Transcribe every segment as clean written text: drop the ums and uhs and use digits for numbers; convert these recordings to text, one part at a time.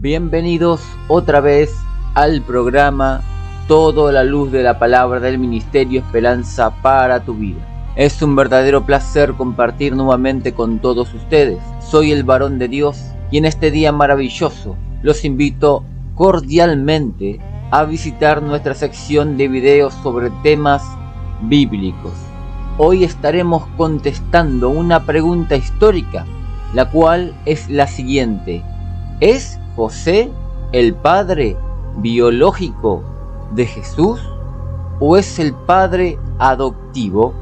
Bienvenidos otra vez al programa Todo a la luz de la palabra del Ministerio Esperanza para tu vida. Es un verdadero placer compartir nuevamente con todos ustedes. Soy el varón de Dios y en este día maravilloso los invito cordialmente a visitar nuestra sección de videos sobre temas bíblicos. Hoy estaremos contestando una pregunta histórica, la cual es la siguiente: ¿es José el padre biológico de Jesús o es el padre adoptivo?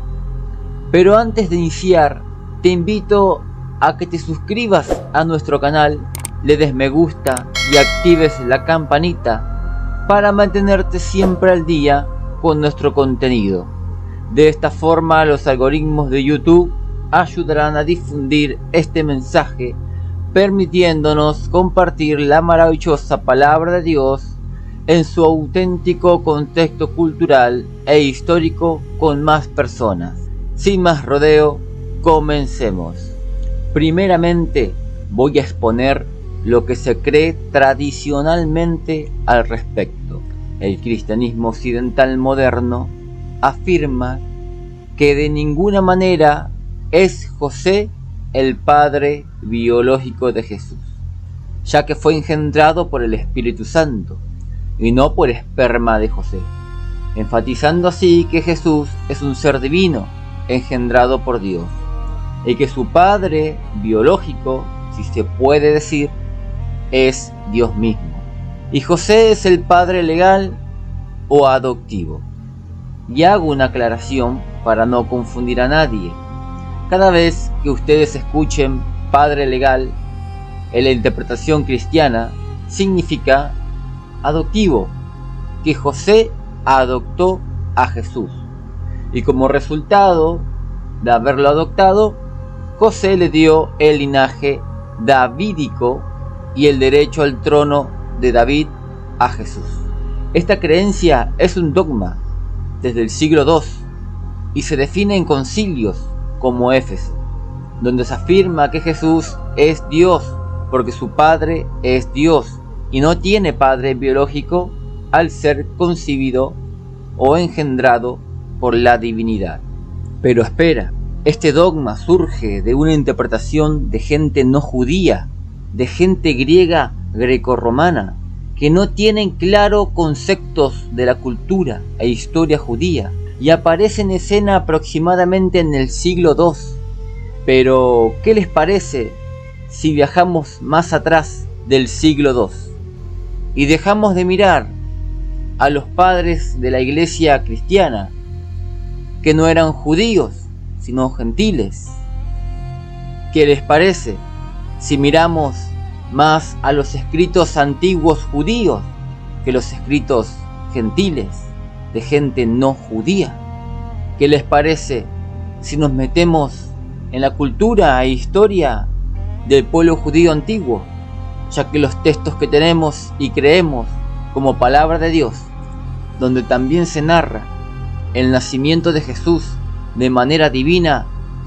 Pero antes de iniciar, te invito a que te suscribas a nuestro canal, le des me gusta y actives la campanita para mantenerte siempre al día con nuestro contenido. De esta forma, los algoritmos de YouTube ayudarán a difundir este mensaje, permitiéndonos compartir la maravillosa palabra de Dios en su auténtico contexto cultural e histórico con más personas. Sin más rodeo, comencemos. Primeramente, voy a exponer lo que se cree tradicionalmente al respecto. El cristianismo occidental moderno afirma que de ninguna manera es José el padre biológico de Jesús, ya que fue engendrado por el Espíritu Santo y no por esperma de José, enfatizando así que Jesús es un ser divino engendrado por Dios y que su padre biológico, si se puede decir, es Dios mismo, y José es el padre legal o adoptivo. Y hago una aclaración para no confundir a nadie. Cada vez que ustedes escuchen padre legal en la interpretación cristiana, significa adoptivo, que José adoptó a Jesús, y como resultado de haberlo adoptado, José le dio el linaje davídico y el derecho al trono de David a Jesús. Esta creencia es un dogma desde el siglo II y se define en concilios como Éfeso, donde se afirma que Jesús es Dios porque su padre es Dios y no tiene padre biológico al ser concebido o engendrado por la divinidad. Pero espera, este dogma surge de una interpretación de gente no judía, de gente griega grecorromana, que no tienen claro conceptos de la cultura e historia judía, y aparece en escena aproximadamente en el siglo II. Pero, ¿qué les parece si viajamos más atrás del siglo II y dejamos de mirar a los padres de la iglesia cristiana, que no eran judíos, sino gentiles? ¿Qué les parece si miramos más a los escritos antiguos judíos que los escritos gentiles de gente no judía? ¿Qué les parece si nos metemos en la cultura e historia del pueblo judío antiguo, ya que los textos que tenemos y creemos como palabra de Dios, donde también se narra el nacimiento de Jesús de manera divina,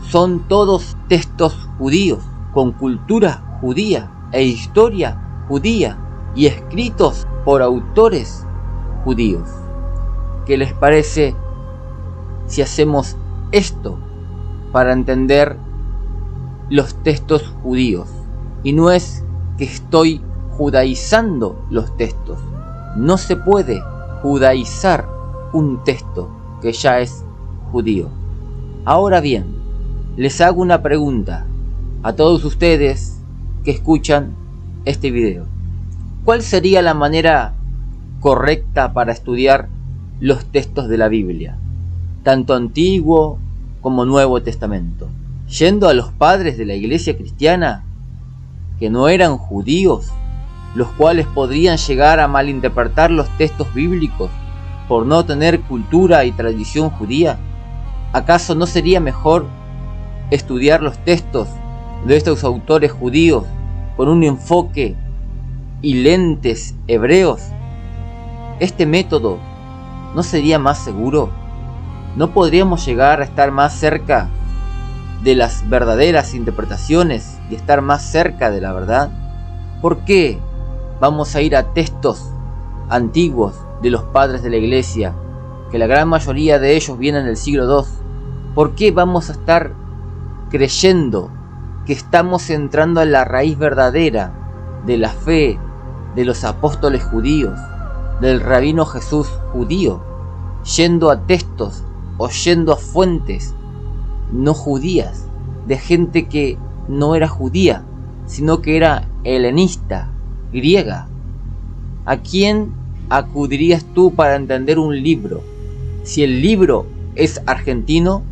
son todos textos judíos, con cultura judía e historia judía y escritos por autores judíos? ¿Qué les parece si hacemos esto para entender los textos judíos? Y no es que estoy judaizando los textos, no se puede judaizar un texto que ya es judío. Ahora bien, les hago una pregunta a todos ustedes que escuchan este video. ¿Cuál sería la manera correcta para estudiar los textos de la Biblia, tanto Antiguo como Nuevo Testamento? ¿Yendo a los padres de la iglesia cristiana que no eran judíos, los cuales podrían llegar a malinterpretar los textos bíblicos por no tener cultura y tradición judía? ¿Acaso no sería mejor estudiar los textos de estos autores judíos con un enfoque y lentes hebreos? ¿Este método no sería más seguro? ¿No podríamos llegar a estar más cerca de las verdaderas interpretaciones y estar más cerca de la verdad? ¿Por qué vamos a ir a textos antiguos de los padres de la iglesia, que la gran mayoría de ellos vienen del siglo II? ¿Por qué vamos a estar creyendo que estamos entrando a la raíz verdadera de la fe de los apóstoles judíos, del rabino Jesús judío, yendo a textos o yendo a fuentes no judías, de gente que no era judía, sino que era helenista, griega? ¿A quién acudirías tú para entender un libro? Si el libro es argentino,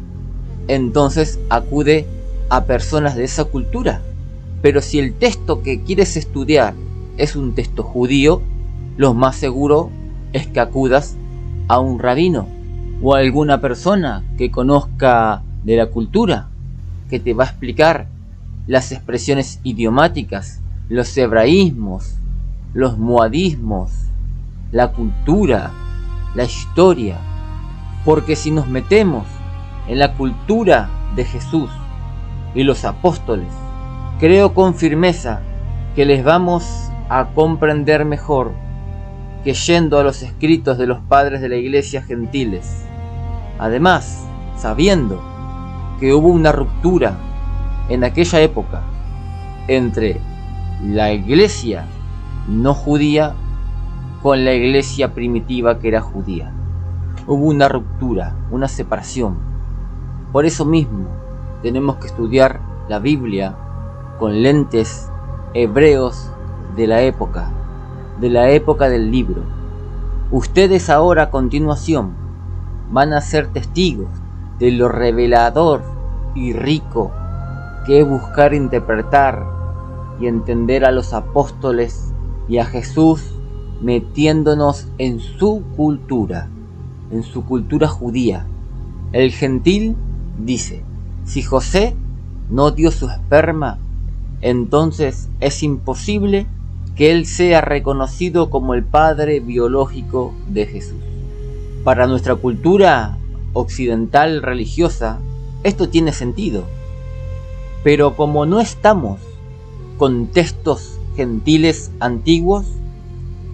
entonces acude a personas de esa cultura. Pero si el texto que quieres estudiar es un texto judío, lo más seguro es que acudas a un rabino o a alguna persona que conozca de la cultura, que te va a explicar las expresiones idiomáticas, los hebraísmos, los moadismos, la cultura, la historia. Porque si nos metemos en la cultura de Jesús y los apóstoles, creo con firmeza que les vamos a comprender mejor que yendo a los escritos de los padres de la iglesia gentiles. Además, sabiendo que hubo una ruptura en aquella época entre la iglesia no judía con la iglesia primitiva que era judía. Hubo una ruptura, una separación. Por eso mismo tenemos que estudiar la Biblia con lentes hebreos de la época del libro. Ustedes ahora a continuación van a ser testigos de lo revelador y rico que es buscar interpretar y entender a los apóstoles y a Jesús, metiéndonos en su cultura judía. El gentil dice: si José no dio su esperma, entonces es imposible que él sea reconocido como el padre biológico de Jesús. Para nuestra cultura occidental religiosa, esto tiene sentido. Pero como no estamos con textos gentiles antiguos,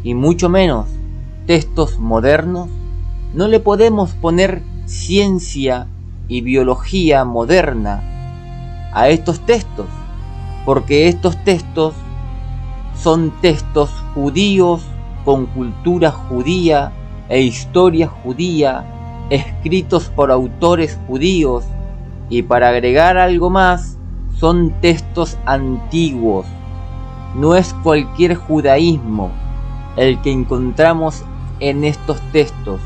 y mucho menos textos modernos, no le podemos poner ciencia y biología moderna a estos textos, porque estos textos son textos judíos con cultura judía e historia judía, escritos por autores judíos, y para agregar algo más, son textos antiguos. No es cualquier judaísmo el que encontramos en estos textos.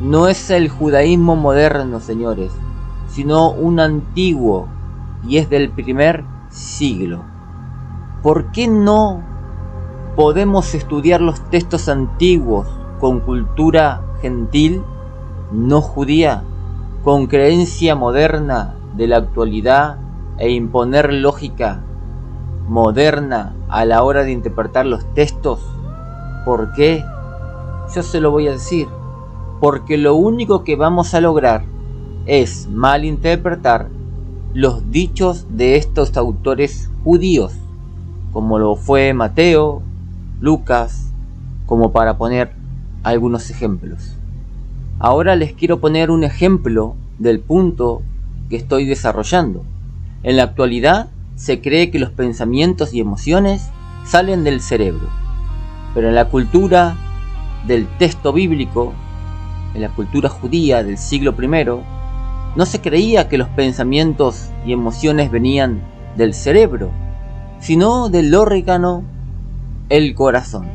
No es el judaísmo moderno, señores, sino un antiguo, y es del primer siglo. ¿Por qué no podemos estudiar los textos antiguos con cultura gentil, no judía, con creencia moderna de la actualidad e imponer lógica moderna a la hora de interpretar los textos? ¿Por qué? Yo se lo voy a decir. Porque lo único que vamos a lograr es malinterpretar los dichos de estos autores judíos, como lo fue Mateo, Lucas, como para poner algunos ejemplos. Ahora les quiero poner un ejemplo del punto que estoy desarrollando. En la actualidad se cree que los pensamientos y emociones salen del cerebro, pero en la cultura del texto bíblico, en la cultura judía del siglo I, no se creía que los pensamientos y emociones venían del cerebro, sino del órgano, el corazón.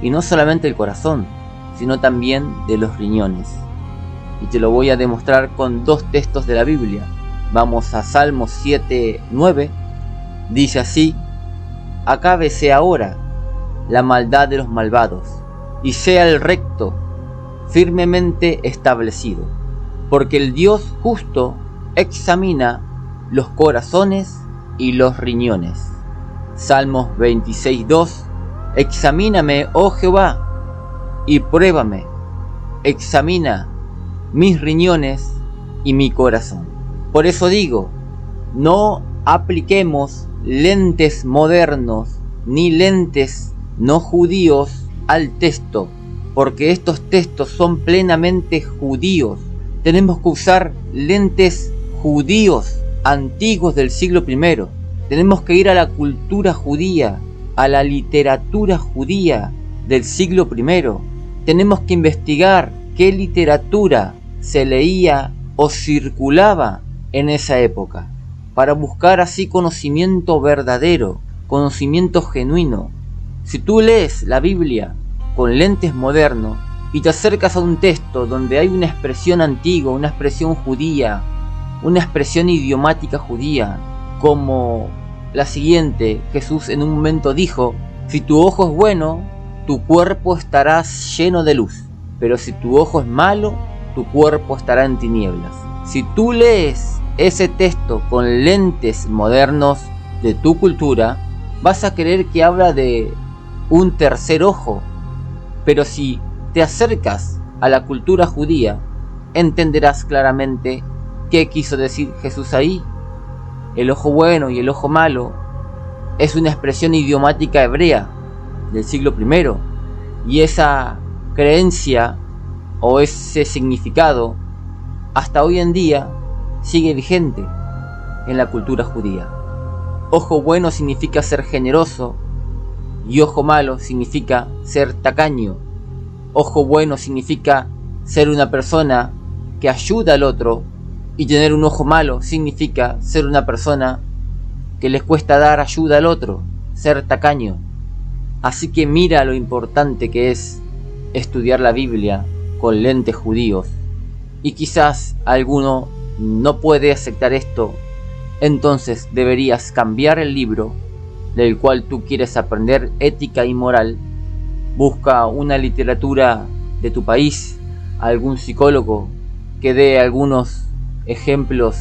Y no solamente el corazón, sino también de los riñones. Y te lo voy a demostrar con dos textos de la Biblia. Vamos a Salmos 7:9. Dice así: acábese ahora la maldad de los malvados, y sea el recto firmemente establecido, porque el Dios justo examina los corazones y los riñones. Salmos 26:2: examíname, oh Jehová, y pruébame, examina mis riñones y mi corazón. Por eso digo, no apliquemos lentes modernos ni lentes no judíos al texto, porque estos textos son plenamente judíos. Tenemos que usar lentes judíos antiguos del siglo I. Tenemos que ir a la cultura judía, a la literatura judía del siglo I. Tenemos que investigar qué literatura se leía o circulaba en esa época, para buscar así conocimiento verdadero, conocimiento genuino. Si tú lees la Biblia con lentes modernos y te acercas a un texto donde hay una expresión antigua, una expresión judía, una expresión idiomática judía, como la siguiente: Jesús en un momento dijo: si tu ojo es bueno, tu cuerpo estará lleno de luz, pero si tu ojo es malo, tu cuerpo estará en tinieblas. Si tú lees ese texto con lentes modernos de tu cultura, vas a creer que habla de un tercer ojo, pero si te acercas a la cultura judía, entenderás claramente qué quiso decir Jesús ahí. El ojo bueno y el ojo malo es una expresión idiomática hebrea del siglo I, y esa creencia o ese significado hasta hoy en día sigue vigente en la cultura judía. Ojo bueno significa ser generoso y ojo malo significa ser tacaño. Ojo bueno significa ser una persona que ayuda al otro, y tener un ojo malo significa ser una persona que les cuesta dar ayuda al otro, ser tacaño. Así que mira lo importante que es estudiar la Biblia con lentes judíos. Y quizás alguno no puede aceptar esto, entonces deberías cambiar el libro del cual tú quieres aprender ética y moral. Busca una literatura de tu país, algún psicólogo que dé algunos ejemplos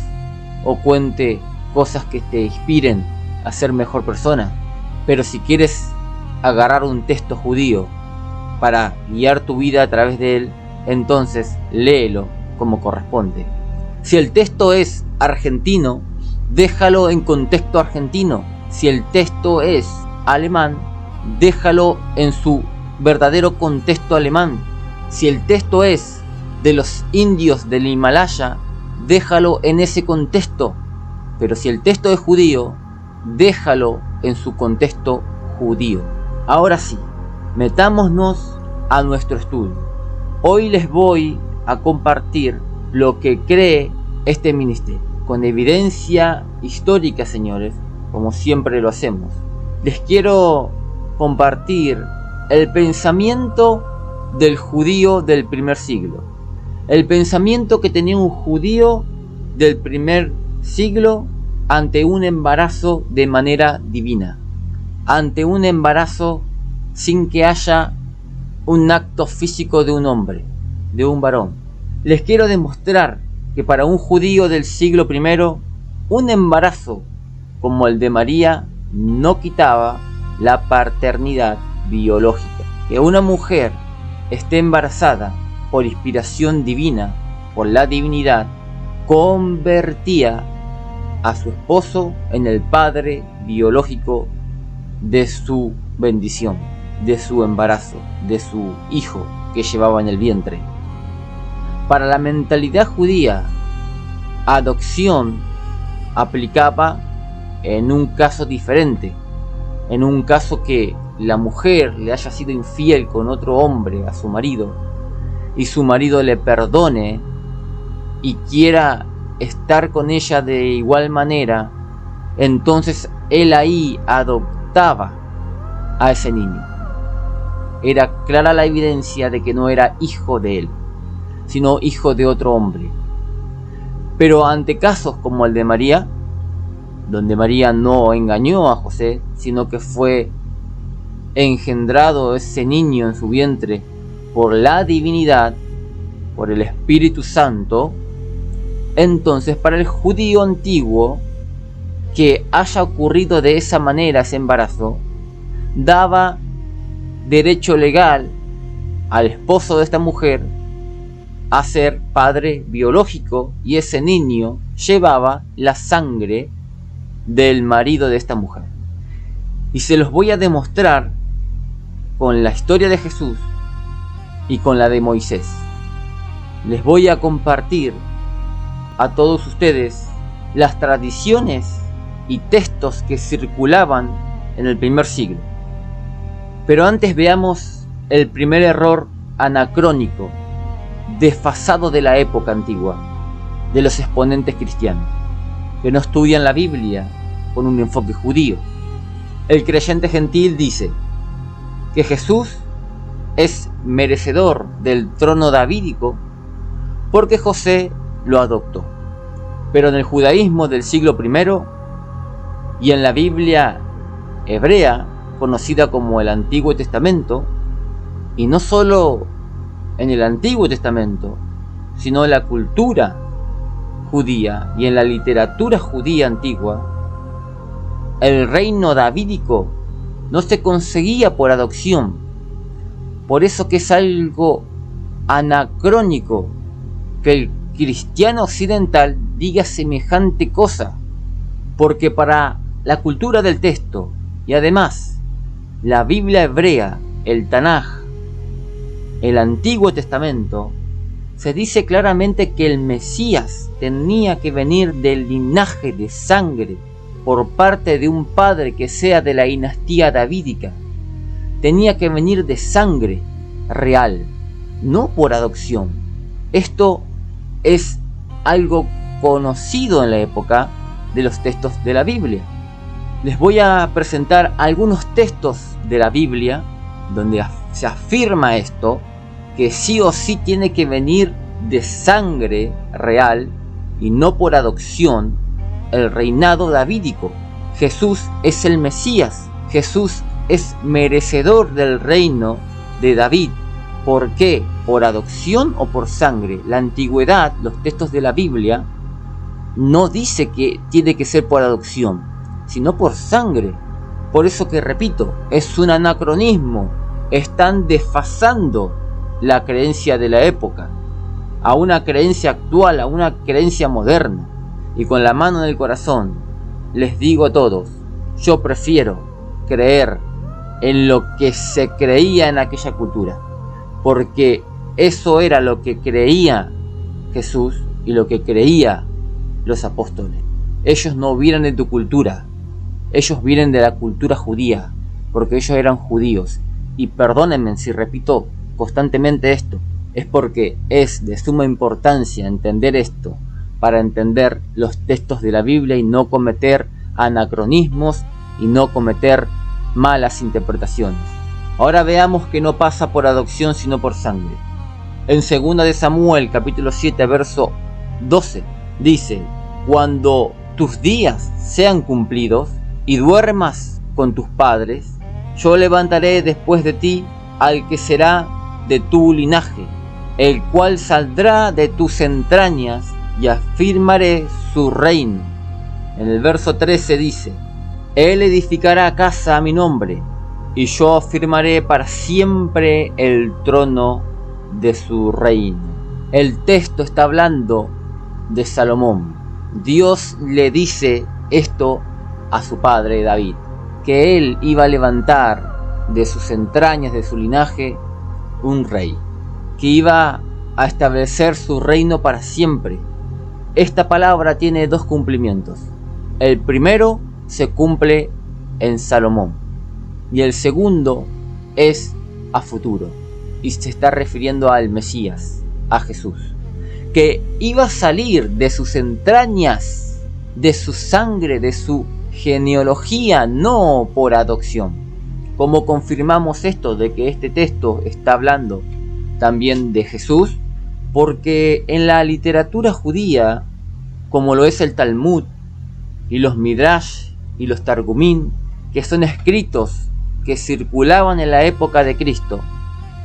o cuente cosas que te inspiren a ser mejor persona. Pero si quieres agarrar un texto judío para guiar tu vida a través de él, entonces léelo como corresponde. Si el texto es argentino, déjalo en contexto argentino. Si el texto es alemán, déjalo en su verdadero contexto alemán. Si el texto es de los indios del Himalaya, déjalo en ese contexto. Pero si el texto es judío, déjalo en su contexto judío. Ahora sí, metámonos a nuestro estudio. Hoy les voy a compartir lo que cree este ministerio, con evidencia histórica, señores, como siempre lo hacemos. Les quiero compartir el pensamiento del judío del primer siglo, el pensamiento que tenía un judío del primer siglo ante un embarazo de manera divina, ante un embarazo sin que haya un acto físico de un hombre, de un varón. Les quiero demostrar que para un judío del siglo I, un embarazo como el de María no quitaba la paternidad biológica. Que una mujer esté embarazada por inspiración divina, por la divinidad, convertía a su esposo en el padre biológico de su bendición, de su embarazo, de su hijo que llevaba en el vientre. Para la mentalidad judía, adopción aplicaba en un caso diferente, en un caso que la mujer le haya sido infiel con otro hombre a su marido y su marido le perdone y quiera estar con ella de igual manera, entonces él ahí adoptaba a ese niño. Era clara la evidencia de que no era hijo de él, sino hijo de otro hombre. Pero ante casos como el de María, donde María no engañó a José, sino que fue engendrado ese niño en su vientre por la divinidad, por el Espíritu Santo, entonces para el judío antiguo, que haya ocurrido de esa manera ese embarazo, daba derecho legal al esposo de esta mujer a ser padre biológico, y ese niño llevaba la sangre del marido de esta mujer. Y se los voy a demostrar con la historia de Jesús y con la de Moisés. Les voy a compartir a todos ustedes las tradiciones y textos que circulaban en el primer siglo. Pero antes veamos el primer error anacrónico, desfasado de la época antigua, de los exponentes cristianos, que no estudian la Biblia con un enfoque judío. El creyente gentil dice que Jesús es merecedor del trono davídico porque José lo adoptó. Pero en el judaísmo del siglo I y en la Biblia hebrea, conocida como el Antiguo Testamento, y no solo en el Antiguo Testamento, sino en la cultura judía y en la literatura judía antigua, el reino davídico no se conseguía por adopción. Por eso que es algo anacrónico que el cristiano occidental diga semejante cosa, porque para la cultura del texto y además la Biblia hebrea, el Tanaj, el Antiguo Testamento, se dice claramente que el Mesías tenía que venir del linaje de sangre por parte de un padre que sea de la dinastía davídica. Tenía que venir de sangre real, no por adopción. Esto es algo conocido en la época de los textos de la Biblia. Les voy a presentar algunos textos de la Biblia donde se afirma esto, que sí o sí tiene que venir de sangre real y no por adopción el reinado davídico. Jesús es el Mesías, Jesús es merecedor del reino de David. ¿Por qué? ¿Por adopción o por sangre? La antigüedad, los textos de la Biblia, no dice que tiene que ser por adopción, sino por sangre. Por eso que repito, es un anacronismo. Están desfasando la creencia de la época a una creencia actual, a una creencia moderna. Y con la mano en el corazón les digo a todos, yo prefiero creer en lo que se creía en aquella cultura, porque eso era lo que creía Jesús y lo que creía los apóstoles. Ellos no vienen de tu cultura, ellos vienen de la cultura judía, porque ellos eran judíos. Y perdónenme si repito constantemente esto, es porque es de suma importancia entender esto para entender los textos de la Biblia y no cometer anacronismos y no cometer malas interpretaciones. Ahora veamos que no pasa por adopción sino por sangre. En 2 de Samuel capítulo 7 verso 12 dice: cuando tus días sean cumplidos y duermas con tus padres, yo levantaré después de ti al que será de tu linaje, el cual saldrá de tus entrañas, y afirmaré su reino. En el verso 13 dice: él edificará casa a mi nombre, y yo afirmaré para siempre el trono de su reino. El texto está hablando de Salomón. Dios le dice esto a su padre David, que él iba a levantar de sus entrañas, de su linaje, un rey, que iba a establecer su reino para siempre. Esta palabra tiene dos cumplimientos. El primero se cumple en Salomón y el segundo es a futuro, y se está refiriendo al Mesías, a Jesús, que iba a salir de sus entrañas, de su sangre, de su genealogía, no por adopción. ¿Cómo confirmamos esto de que este texto está hablando también de Jesús? Porque en la literatura judía, como lo es el Talmud y los Midrash y los Targumín, que son escritos que circulaban en la época de Cristo,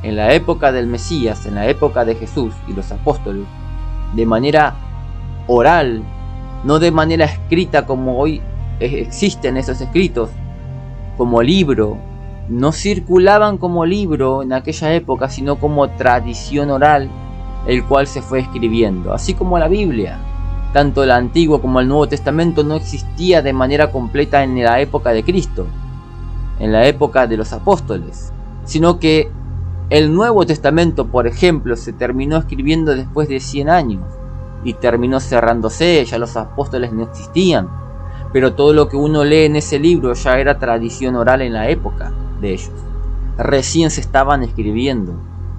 en la época del Mesías, en la época de Jesús y los apóstoles, de manera oral, no de manera escrita como hoy existen esos escritos, como libro, no circulaban como libro en aquella época, sino como tradición oral, el cual se fue escribiendo, así como la Biblia. Tanto el Antiguo como el Nuevo Testamento no existía de manera completa en la época de Cristo, en la época de los apóstoles, sino que el Nuevo Testamento, por ejemplo, se terminó escribiendo después de 100 años y terminó cerrándose, ya los apóstoles no existían, pero todo lo que uno lee en ese libro ya era tradición oral en la época de ellos. Recién se estaban escribiendo,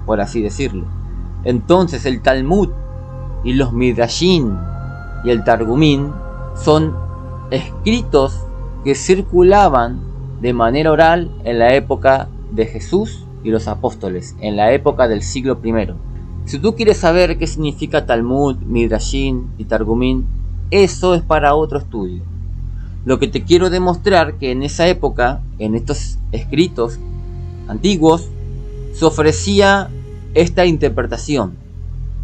por así decirlo. Entonces el Talmud y los Midrashim y el Targumín son escritos que circulaban de manera oral en la época de Jesús y los apóstoles, en la época del siglo I. Si tú quieres saber qué significa Talmud, Midrashim y Targumín, eso es para otro estudio. Lo que te quiero demostrar que en esa época, en estos escritos antiguos, se ofrecía esta interpretación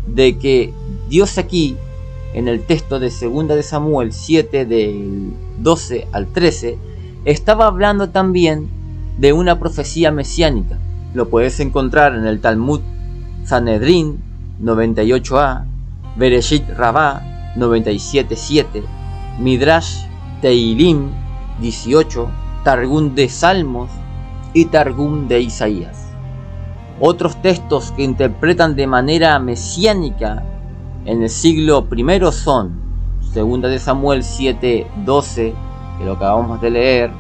de que Dios aquí, en el texto de 2 de Samuel 7, del 12 al 13, estaba hablando también de una profecía mesiánica. Lo puedes encontrar en el Talmud Sanedrín 98a, Bereshit Rabbah 97.7, Midrash Teilim 18, Targum de Salmos y Targum de Isaías. Otros textos que interpretan de manera mesiánica en el siglo I son 2 de Samuel 7:12, que lo acabamos de leer,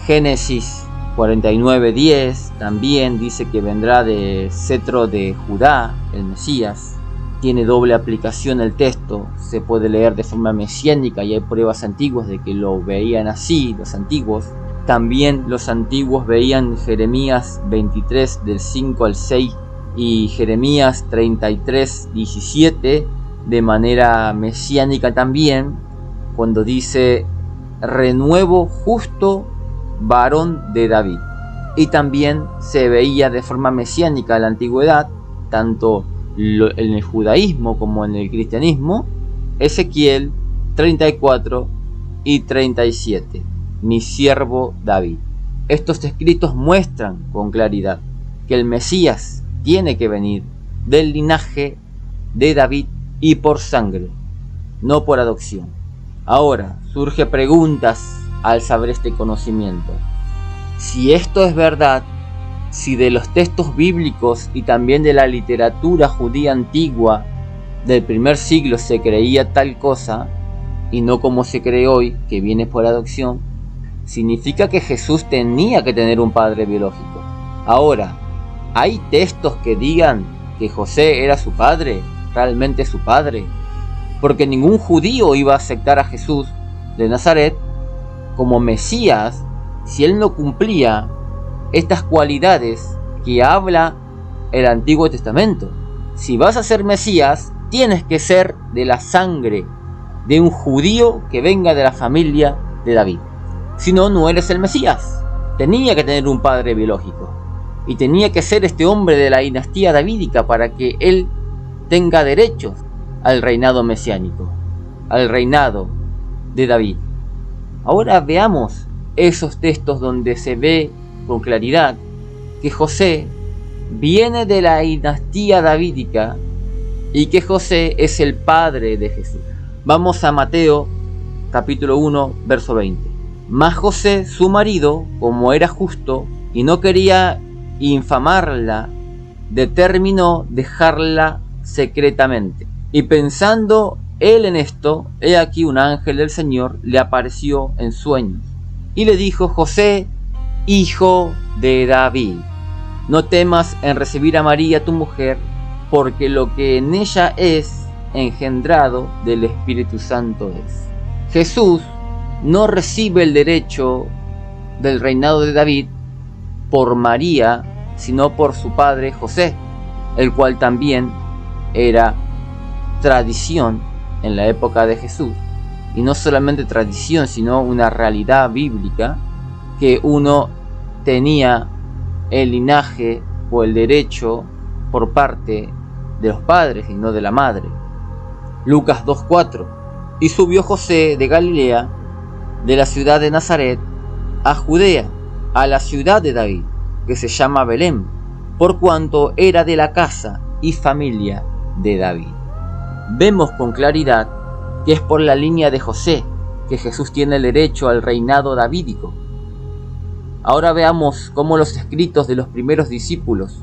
Génesis 49:10, también dice que vendrá de cetro de Judá, el Mesías. Tiene doble aplicación el texto, se puede leer de forma mesiánica y hay pruebas antiguas de que lo veían así, los antiguos. También los antiguos veían Jeremías 23 del 5 al 6 y Jeremías 33:17 de manera mesiánica también, cuando dice renuevo justo varón de David. Y también se veía de forma mesiánica en la antigüedad, tanto en el judaísmo como en el cristianismo, Ezequiel 34 y 37, mi siervo David. Estos escritos muestran con claridad que el Mesías tiene que venir del linaje de David y por sangre, no por adopción. Ahora, surge preguntas al saber este conocimiento. Si esto es verdad, si de los textos bíblicos y también de la literatura judía antigua del primer siglo se creía tal cosa, y no como se cree hoy, que viene por adopción, significa que Jesús tenía que tener un padre biológico. Ahora, ¿hay textos que digan que José era su padre, realmente su padre? Porque ningún judío iba a aceptar a Jesús de Nazaret como Mesías si él no cumplía estas cualidades que habla el Antiguo Testamento. Si vas a ser Mesías, tienes que ser de la sangre de un judío que venga de la familia de David. Si no, no eres el Mesías. Tenía que tener un padre biológico. Y tenía que ser este hombre de la dinastía davídica para que él tenga derechos al reinado mesiánico, al reinado de David. Ahora veamos esos textos donde se ve con claridad que José viene de la dinastía davídica y que José es el padre de Jesús. Vamos a Mateo capítulo 1 verso 20. Mas José, su marido, como era justo y no quería infamarla, determinó dejarla secretamente. Y pensando él en esto, he aquí un ángel del Señor le apareció en sueños y le dijo: José, hijo de David, no temas en recibir a María tu mujer, porque lo que en ella es engendrado del Espíritu Santo es. Jesús no recibe el derecho del reinado de David por María, sino por su padre José, el cual también era tradición en la época de Jesús, y no solamente tradición, sino una realidad bíblica, que uno tenía el linaje o el derecho por parte de los padres y no de la madre. Lucas 2:4. Y subió José de Galilea, de la ciudad de Nazaret, a Judea, a la ciudad de David, que se llama Belén, por cuanto era de la casa y familia de David. Vemos con claridad que es por la línea de José que Jesús tiene el derecho al reinado davídico. Ahora veamos cómo los escritos de los primeros discípulos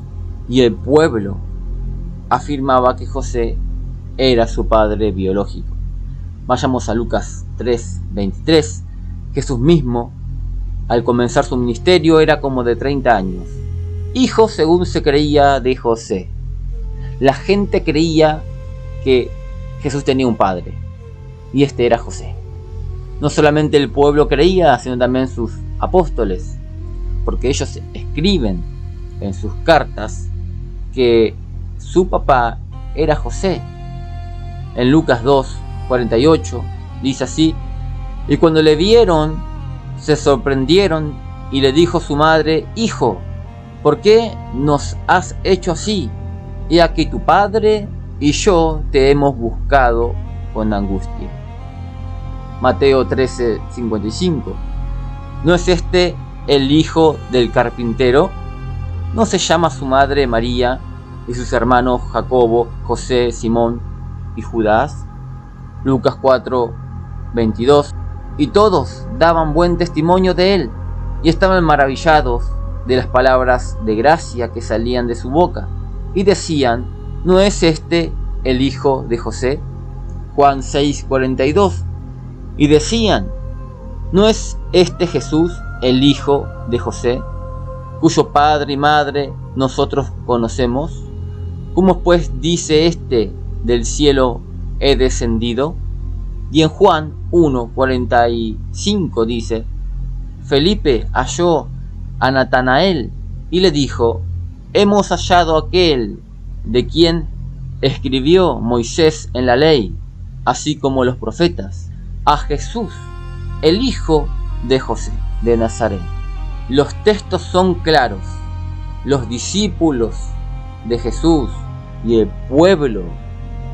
y el pueblo afirmaba que José era su padre biológico. Vayamos a Lucas 3:23. Jesús mismo, al comenzar su ministerio, era como de 30 años. Hijo, según se creía, de José. La gente creía que Jesús tenía un padre, y este era José. No solamente el pueblo creía, sino también sus apóstoles, porque ellos escriben en sus cartas que su papá era José. En Lucas 2:48 dice así: y cuando le vieron, se sorprendieron, y le dijo su madre: Hijo, ¿por qué nos has hecho así? He aquí tu padre y yo te hemos buscado con angustia. Mateo 13:55. ¿No es este el hijo del carpintero? ¿No se llama su madre María y sus hermanos Jacobo, José, Simón y Judas? Lucas 4:22. Y todos daban buen testimonio de él, y estaban maravillados de las palabras de gracia que salían de su boca, y decían: ¿no es este el hijo de José? Juan 6:42. Y decían: ¿no es este Jesús el hijo de José, cuyo padre y madre nosotros conocemos? ¿Cómo pues dice este: del cielo he descendido? Y en Juan 1:45 dice: Felipe halló a Natanael y le dijo: hemos hallado a aquel de quien escribió Moisés en la ley, así como los profetas, a Jesús, el hijo de José de Nazaret. Los textos son claros. Los discípulos de Jesús y el pueblo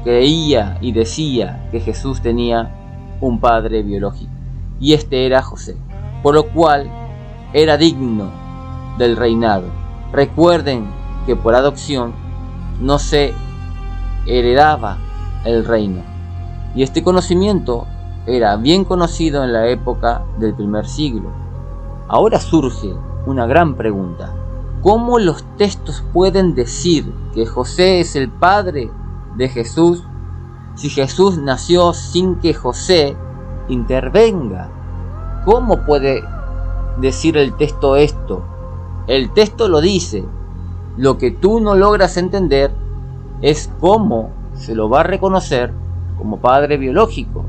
creía y decía que Jesús tenía un padre biológico, y este era José, por lo cual era digno del reinado. Recuerden que por adopción no se heredaba el reino, y este conocimiento era bien conocido en la época del primer siglo. Ahora surge una gran pregunta: ¿cómo los textos pueden decir que José es el padre de Jesús si Jesús nació sin que José intervenga? ¿Cómo puede decir el texto esto? El texto lo dice. Lo que tú no logras entender es cómo se lo va a reconocer como padre biológico,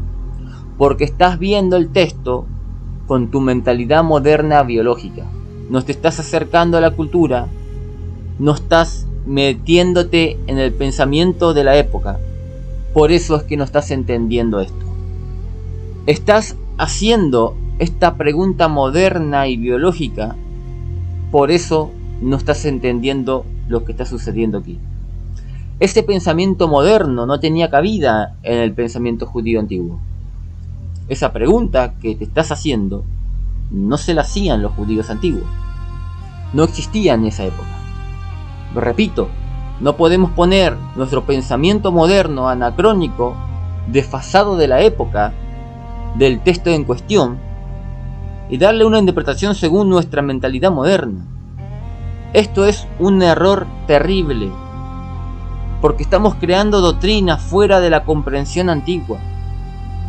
porque estás viendo el texto con tu mentalidad moderna biológica. No te estás acercando a la cultura, no estás metiéndote en el pensamiento de la época. Por eso es que no estás entendiendo esto. Estás haciendo esta pregunta moderna y biológica, por eso no estás entendiendo lo que está sucediendo aquí. Ese pensamiento moderno no tenía cabida en el pensamiento judío antiguo. Esa pregunta que te estás haciendo no se la hacían los judíos antiguos. No existía en esa época. Lo repito, no podemos poner nuestro pensamiento moderno anacrónico, desfasado de la época del texto en cuestión, y darle una interpretación según nuestra mentalidad moderna. Esto es un error terrible, porque estamos creando doctrinas fuera de la comprensión antigua.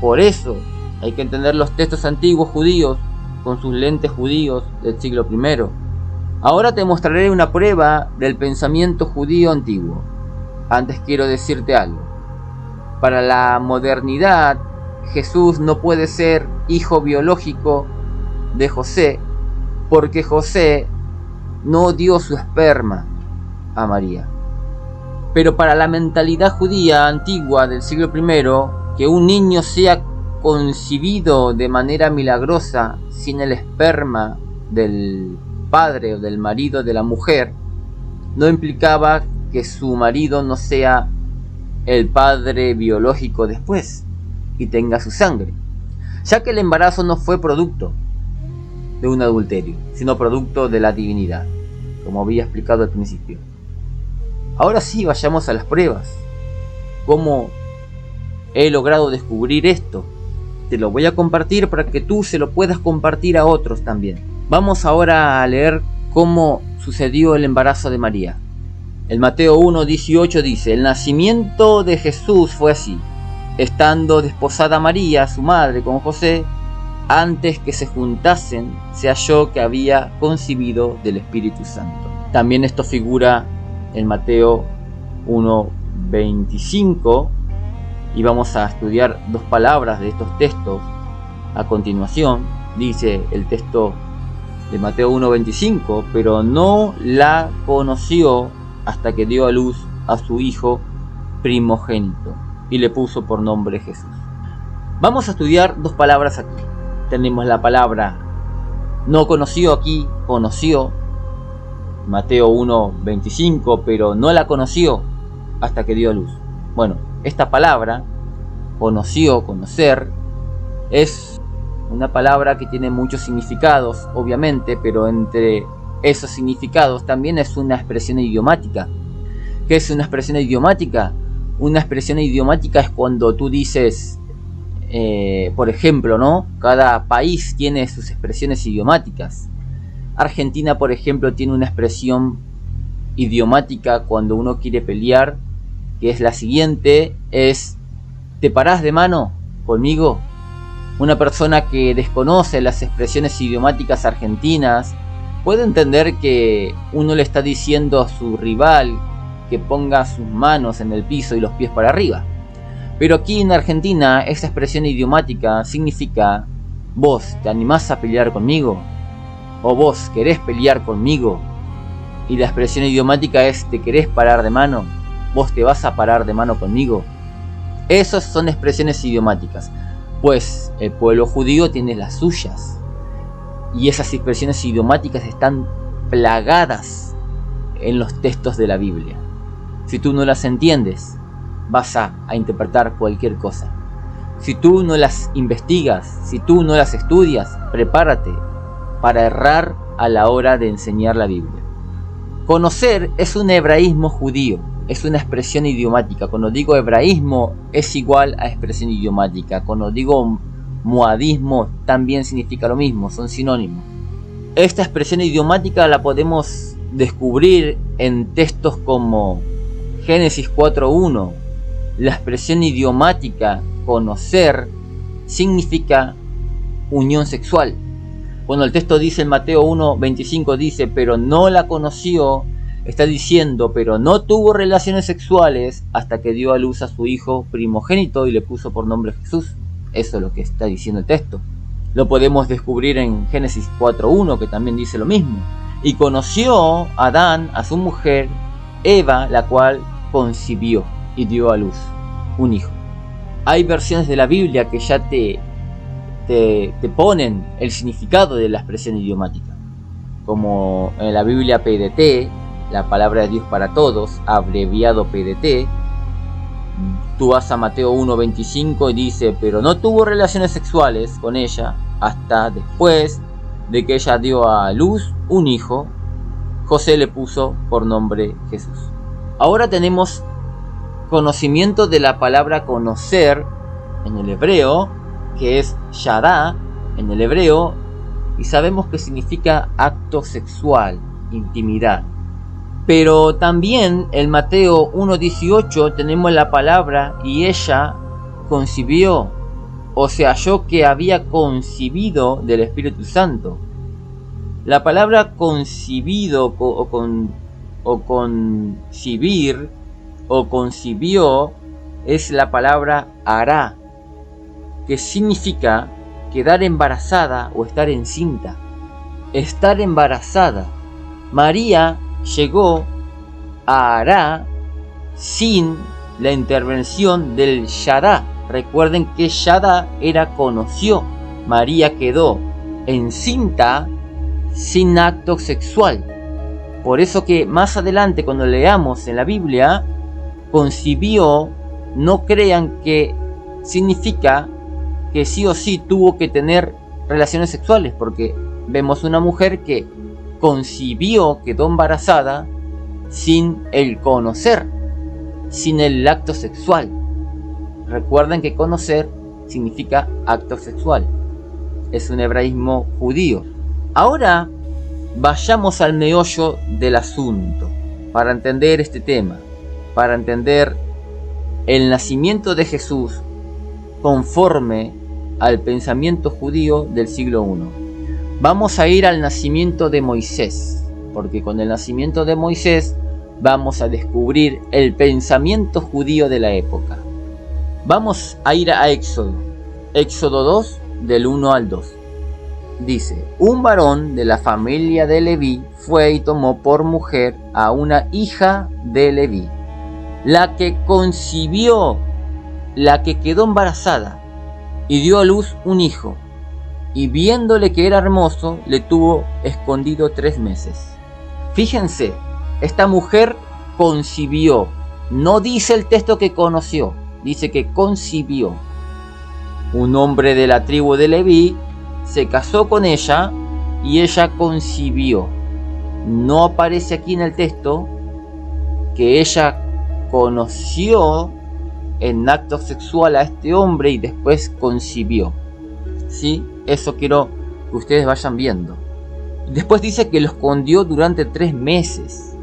Por eso hay que entender los textos antiguos judíos con sus lentes judíos del siglo I. Ahora te mostraré una prueba del pensamiento judío antiguo. Antes quiero decirte algo. Para la modernidad, Jesús no puede ser hijo biológico de José, porque José no dio su esperma a María. Pero para la mentalidad judía antigua del siglo I, que un niño sea concebido de manera milagrosa sin el esperma del padre o del marido de la mujer, no implicaba que su marido no sea el padre biológico después y tenga su sangre, ya que el embarazo no fue producto de un adulterio, sino producto de la divinidad, como había explicado al principio. Ahora sí, vayamos a las pruebas. ¿Cómo he logrado descubrir esto? Te lo voy a compartir para que tú se lo puedas compartir a otros también. Vamos ahora a leer cómo sucedió el embarazo de María. El Mateo 1:18 dice: el nacimiento de Jesús fue así. Estando desposada María, su madre, con José, antes que se juntasen, se halló que había concebido del Espíritu Santo. También esto figura en Mateo 1:25, y vamos a estudiar dos palabras de estos textos a continuación. Dice el texto de Mateo 1:25: pero no la conoció hasta que dio a luz a su hijo primogénito y le puso por nombre Jesús. Vamos a estudiar dos palabras aquí. Tenemos la palabra no conoció aquí, conoció, Mateo 1:25, pero no la conoció hasta que dio a luz. Bueno, esta palabra, conoció, conocer, es una palabra que tiene muchos significados, obviamente, pero entre esos significados también es una expresión idiomática. ¿Qué es una expresión idiomática? Una expresión idiomática es cuando tú dices, por ejemplo, ¿no? Cada país tiene sus expresiones idiomáticas. Argentina, por ejemplo, tiene una expresión idiomática cuando uno quiere pelear, que es la siguiente, es: ¿te parás de mano conmigo? Una persona que desconoce las expresiones idiomáticas argentinas puede entender que uno le está diciendo a su rival que ponga sus manos en el piso y los pies para arriba. Pero aquí en Argentina esta expresión idiomática significa: ¿vos te animás a pelear conmigo? ¿O vos querés pelear conmigo? Y la expresión idiomática es: ¿te querés parar de mano? ¿Vos te vas a parar de mano conmigo? Esas son expresiones idiomáticas, pues el pueblo judío tiene las suyas. Y esas expresiones idiomáticas están plagadas en los textos de la Biblia. Si tú no las entiendes, vas a interpretar cualquier cosa. Si tú no las investigas, si tú no las estudias, prepárate para errar a la hora de enseñar la Biblia. Conocer es un hebraísmo judío, es una expresión idiomática. Cuando digo hebraísmo es igual a expresión idiomática. Cuando digo moadismo también significa lo mismo, son sinónimos. Esta expresión idiomática la podemos descubrir en textos como Génesis 4:1. La expresión idiomática conocer significa unión sexual. Cuando el texto dice en Mateo 1:25 dice, pero no la conoció, está diciendo, pero no tuvo relaciones sexuales hasta que dio a luz a su hijo primogénito y le puso por nombre Jesús. Eso es lo que está diciendo el texto. Lo podemos descubrir en Génesis 4:1, que también dice lo mismo. Y conoció Adán a su mujer Eva, la cual concibió y dio a luz un hijo. Hay versiones de la Biblia que ya te ponen el significado de la expresión idiomática, como en la Biblia PDT, la palabra de Dios para todos, abreviado PDT. Tú vas a Mateo 1:25 y dice, pero no tuvo relaciones sexuales con ella hasta después de que ella dio a luz un hijo. José le puso por nombre Jesús. Ahora tenemos conocimiento de la palabra conocer en el hebreo, que es yadá en el hebreo, y sabemos que significa acto sexual, intimidad. Pero también en Mateo 1:18 tenemos la palabra y ella concibió, o se halló que había concebido del Espíritu Santo. La palabra concebido o concibir o concibió es la palabra hará, que significa quedar embarazada o estar encinta. Estar embarazada. María llegó a hará sin la intervención del yadá. Recuerden que yadá era conoció. María quedó encinta sin acto sexual. Por eso que más adelante cuando leamos en la Biblia, concibió, no crean que significa que sí o sí tuvo que tener relaciones sexuales, porque vemos una mujer que concibió, quedó embarazada sin el conocer, sin el acto sexual. Recuerden que conocer significa acto sexual. Es un hebraísmo judío. Ahora vayamos al meollo del asunto, para entender este tema, para entender el nacimiento de Jesús conforme al pensamiento judío del siglo I. Vamos a ir al nacimiento de Moisés, porque con el nacimiento de Moisés vamos a descubrir el pensamiento judío de la época. Vamos a ir a Éxodo 2, del 1 al 2. Dice: un varón de la familia de Leví fue y tomó por mujer a una hija de Leví, la que concibió, la que quedó embarazada, y dio a luz un hijo, y viéndole que era hermoso, le tuvo escondido 3 meses. Fíjense, esta mujer concibió, no dice el texto que conoció, dice que concibió. Un hombre de la tribu de Leví se casó con ella y ella concibió. No aparece aquí en el texto que ella conoció en acto sexual a este hombre y después concibió. ¿Sí? Eso quiero que ustedes vayan viendo. Después dice que lo escondió durante 3 meses.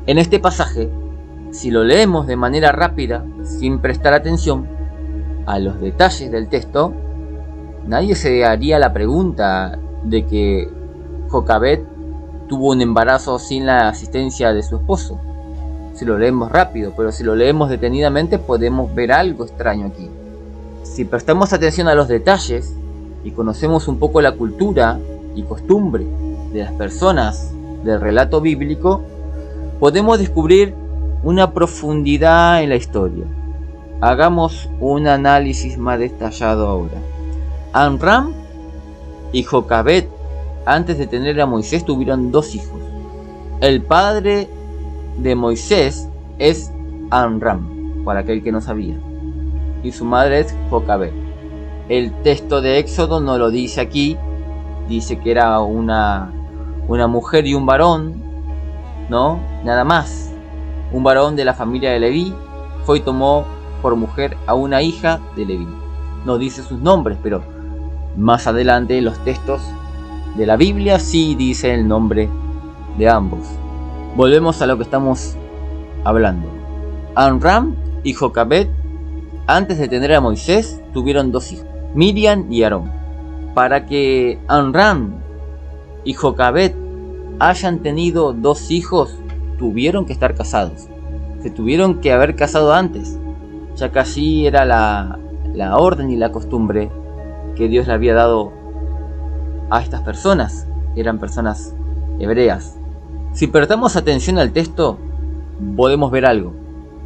En este pasaje, si lo leemos de manera rápida, sin prestar atención a los detalles del texto, nadie se haría la pregunta de que Jocabed tuvo un embarazo sin la asistencia de su esposo. Si lo leemos rápido, pero si lo leemos detenidamente podemos ver algo extraño aquí. Si prestamos atención a los detalles y conocemos un poco la cultura y costumbre de las personas del relato bíblico, podemos descubrir una profundidad en la historia. Hagamos un análisis más detallado ahora. Amram y Jocabed, antes de tener a Moisés, tuvieron 2 hijos. El padre de Moisés es Amram, para aquel que no sabía, y su madre es Jocabed. El texto de Éxodo no lo dice aquí, dice que era una mujer y un varón, ¿no? Nada más. Un varón de la familia de Leví fue y tomó por mujer a una hija de Leví. No dice sus nombres, pero más adelante en los textos de la Biblia sí dice el nombre de ambos. Volvemos a lo que estamos hablando. Amram y Jocabed, antes de tener a Moisés, tuvieron 2 hijos, Miriam y Aarón. Para que Amram y Jocabed hayan tenido 2 hijos, tuvieron que estar casados. Se tuvieron que haber casado antes, ya que así era la orden y la costumbre que Dios le había dado a estas personas. Eran personas hebreas. Si prestamos atención al texto, podemos ver algo.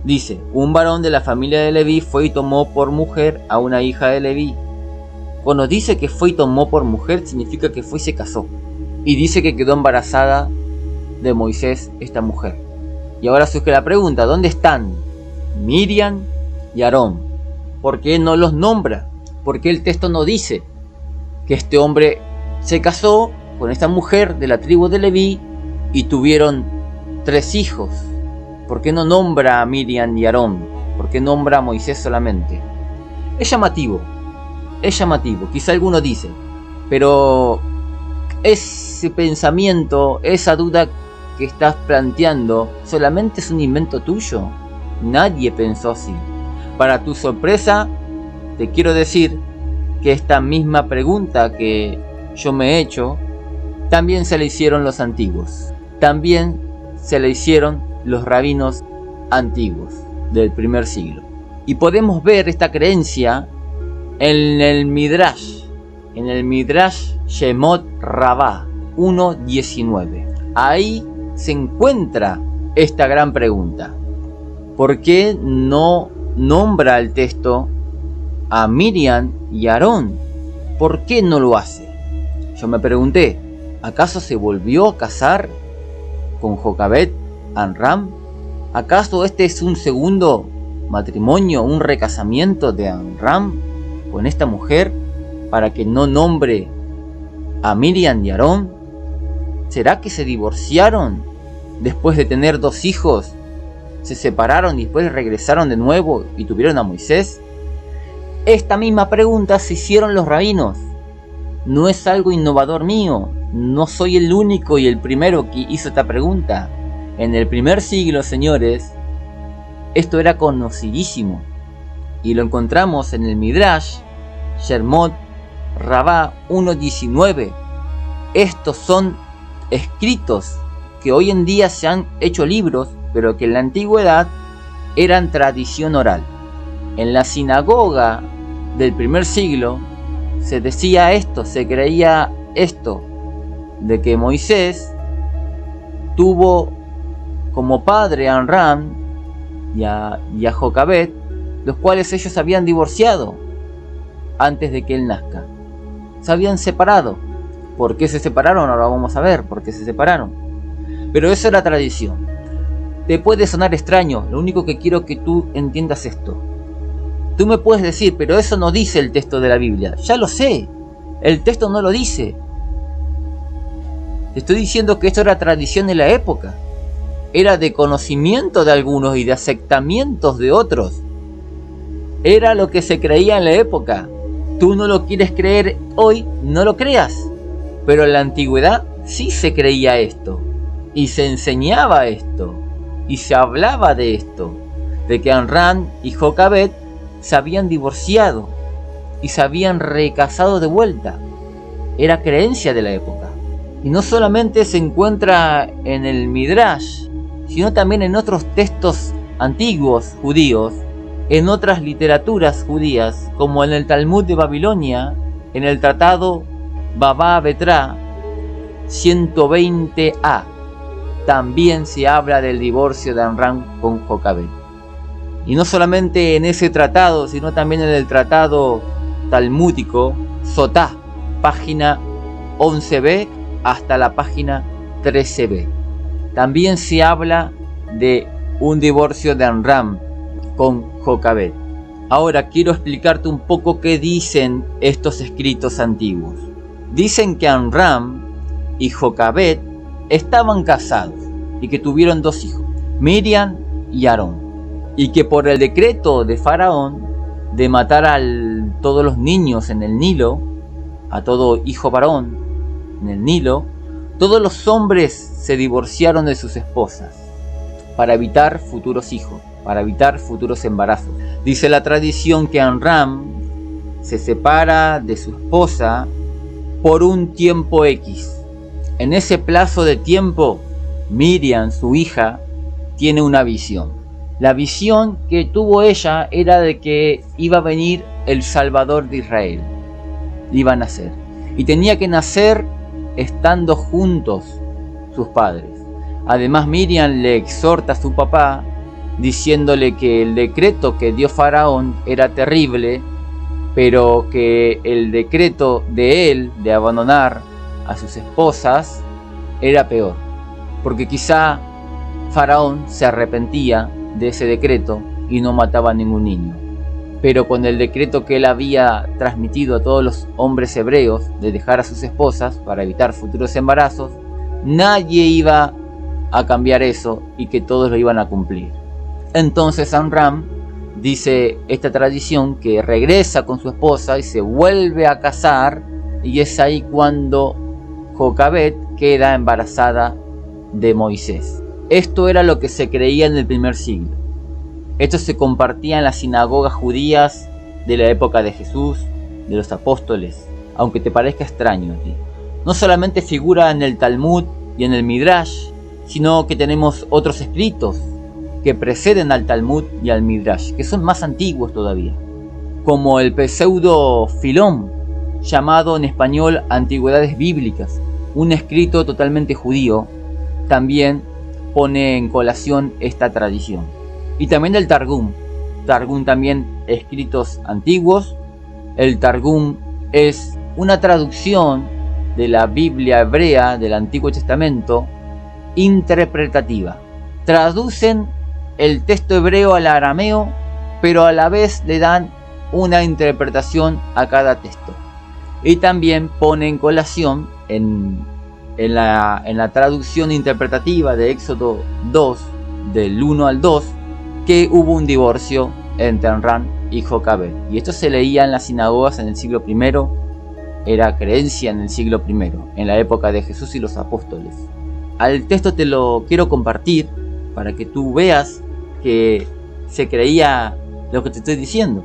Dice: un varón de la familia de Leví fue y tomó por mujer a una hija de Leví. Cuando dice que fue y tomó por mujer, significa que fue y se casó. Y dice que quedó embarazada de Moisés esta mujer. Y ahora surge la pregunta: ¿dónde están Miriam y Aarón? ¿Por qué no los nombra? ¿Por qué el texto no dice que este hombre se casó con esta mujer de la tribu de Leví y tuvieron 3 hijos? ¿Por qué no nombra a Miriam y Aarón? ¿Por qué nombra a Moisés solamente? Es llamativo, quizá alguno dice, pero ese pensamiento, esa duda que estás planteando, ¿solamente es un invento tuyo? Nadie pensó así. Para tu sorpresa, te quiero decir que esta misma pregunta que yo me he hecho, también se la hicieron los antiguos. También se la hicieron los rabinos antiguos del primer siglo. Y podemos ver esta creencia en el Midrash Shemot Rabbah 1:19. Ahí se encuentra esta gran pregunta. ¿Por qué no nombra el texto a Miriam y Aarón? ¿Por qué no lo hace? Yo me pregunté, ¿acaso se volvió a casar con Jocabed, Amram? ¿Acaso este es un segundo matrimonio, un recasamiento de Amram con esta mujer para que no nombre a Miriam y Aarón? ¿Será que se divorciaron después de tener 2 hijos? ¿Se separaron y después regresaron de nuevo y tuvieron a Moisés? Esta misma pregunta se hicieron los rabinos. No es algo innovador mío, no soy el único y el primero que hizo esta pregunta. En el primer siglo, señores, esto era conocidísimo. Y lo encontramos en el Midrash, Shemot, Rabá 1.19. Estos son escritos que hoy en día se han hecho libros, pero que en la antigüedad eran tradición oral. En la sinagoga del primer siglo se decía esto, se creía esto, de que Moisés tuvo como padre a Amram y a Jocabed, los cuales ellos habían divorciado antes de que él nazca. Se habían separado. ¿Por qué se separaron? Ahora vamos a ver por qué se separaron. Pero eso era tradición. Te puede sonar extraño, lo único que quiero que tú entiendas esto. Tú me puedes decir, pero eso no dice el texto de la Biblia. Ya lo sé, el texto no lo dice. Te estoy diciendo que esto era tradición de la época. Era de conocimiento de algunos y de aceptamientos de otros. Era lo que se creía en la época. Tú no lo quieres creer hoy, no lo creas. Pero en la antigüedad sí se creía esto. Y se enseñaba esto. Y se hablaba de esto. De que Amram y Jocabed se habían divorciado. Y se habían recasado de vuelta. Era creencia de la época. Y no solamente se encuentra en el Midrash, sino también en otros textos antiguos judíos, en otras literaturas judías, como en el Talmud de Babilonia, en el tratado Baba Betra 120a, también se habla del divorcio de Amram con Jocabed. Y no solamente en ese tratado, sino también en el tratado talmúdico Sotá, página 11b hasta la página 13b. También se habla de un divorcio de Amram con Jocabed. Ahora quiero explicarte un poco qué dicen estos escritos antiguos. Dicen que Amram y Jocabed estaban casados y que tuvieron 2 hijos, Miriam y Aarón, y que por el decreto de Faraón de matar a todos los niños en el Nilo, a todo hijo varón en el Nilo, todos los hombres se divorciaron de sus esposas para evitar futuros hijos, para evitar futuros embarazos. Dice la tradición que Amram se separa de su esposa por un tiempo X. En ese plazo de tiempo, Miriam, su hija, tiene una visión. La visión que tuvo ella era de que iba a venir el Salvador de Israel. Iba a nacer. Y tenía que nacer estando juntos sus padres. Además, Miriam le exhorta a su papá diciéndole que el decreto que dio Faraón era terrible, pero que el decreto de él de abandonar a sus esposas era peor, porque quizá Faraón se arrepentía de ese decreto y no mataba a ningún niño. Pero con el decreto que él había transmitido a todos los hombres hebreos de dejar a sus esposas para evitar futuros embarazos, nadie iba a cambiar eso y que todos lo iban a cumplir. Entonces Amram, dice esta tradición, que regresa con su esposa y se vuelve a casar, y es ahí cuando Jocabed queda embarazada de Moisés. Esto era lo que se creía en el primer siglo. Esto se compartía en las sinagogas judías de la época de Jesús, de los apóstoles, aunque te parezca extraño a ti. No solamente figura en el Talmud y en el Midrash, sino que tenemos otros escritos que preceden al Talmud y al Midrash, que son más antiguos todavía, como el pseudo Filón, llamado en español Antigüedades Bíblicas, un escrito totalmente judío, también pone en colación esta tradición. Y también el Targum también escritos antiguos. El Targum es una traducción de la Biblia hebrea del Antiguo Testamento interpretativa. Traducen el texto hebreo al arameo, pero a la vez le dan una interpretación a cada texto. Y también pone en colación en la traducción interpretativa de Éxodo 2, del 1 al 2, que hubo un divorcio entre Amram y Jocabed. Y esto se leía en las sinagogas en el siglo I, era creencia en el siglo I, en la época de Jesús y los apóstoles. Al texto te lo quiero compartir para que tú veas que se creía lo que te estoy diciendo.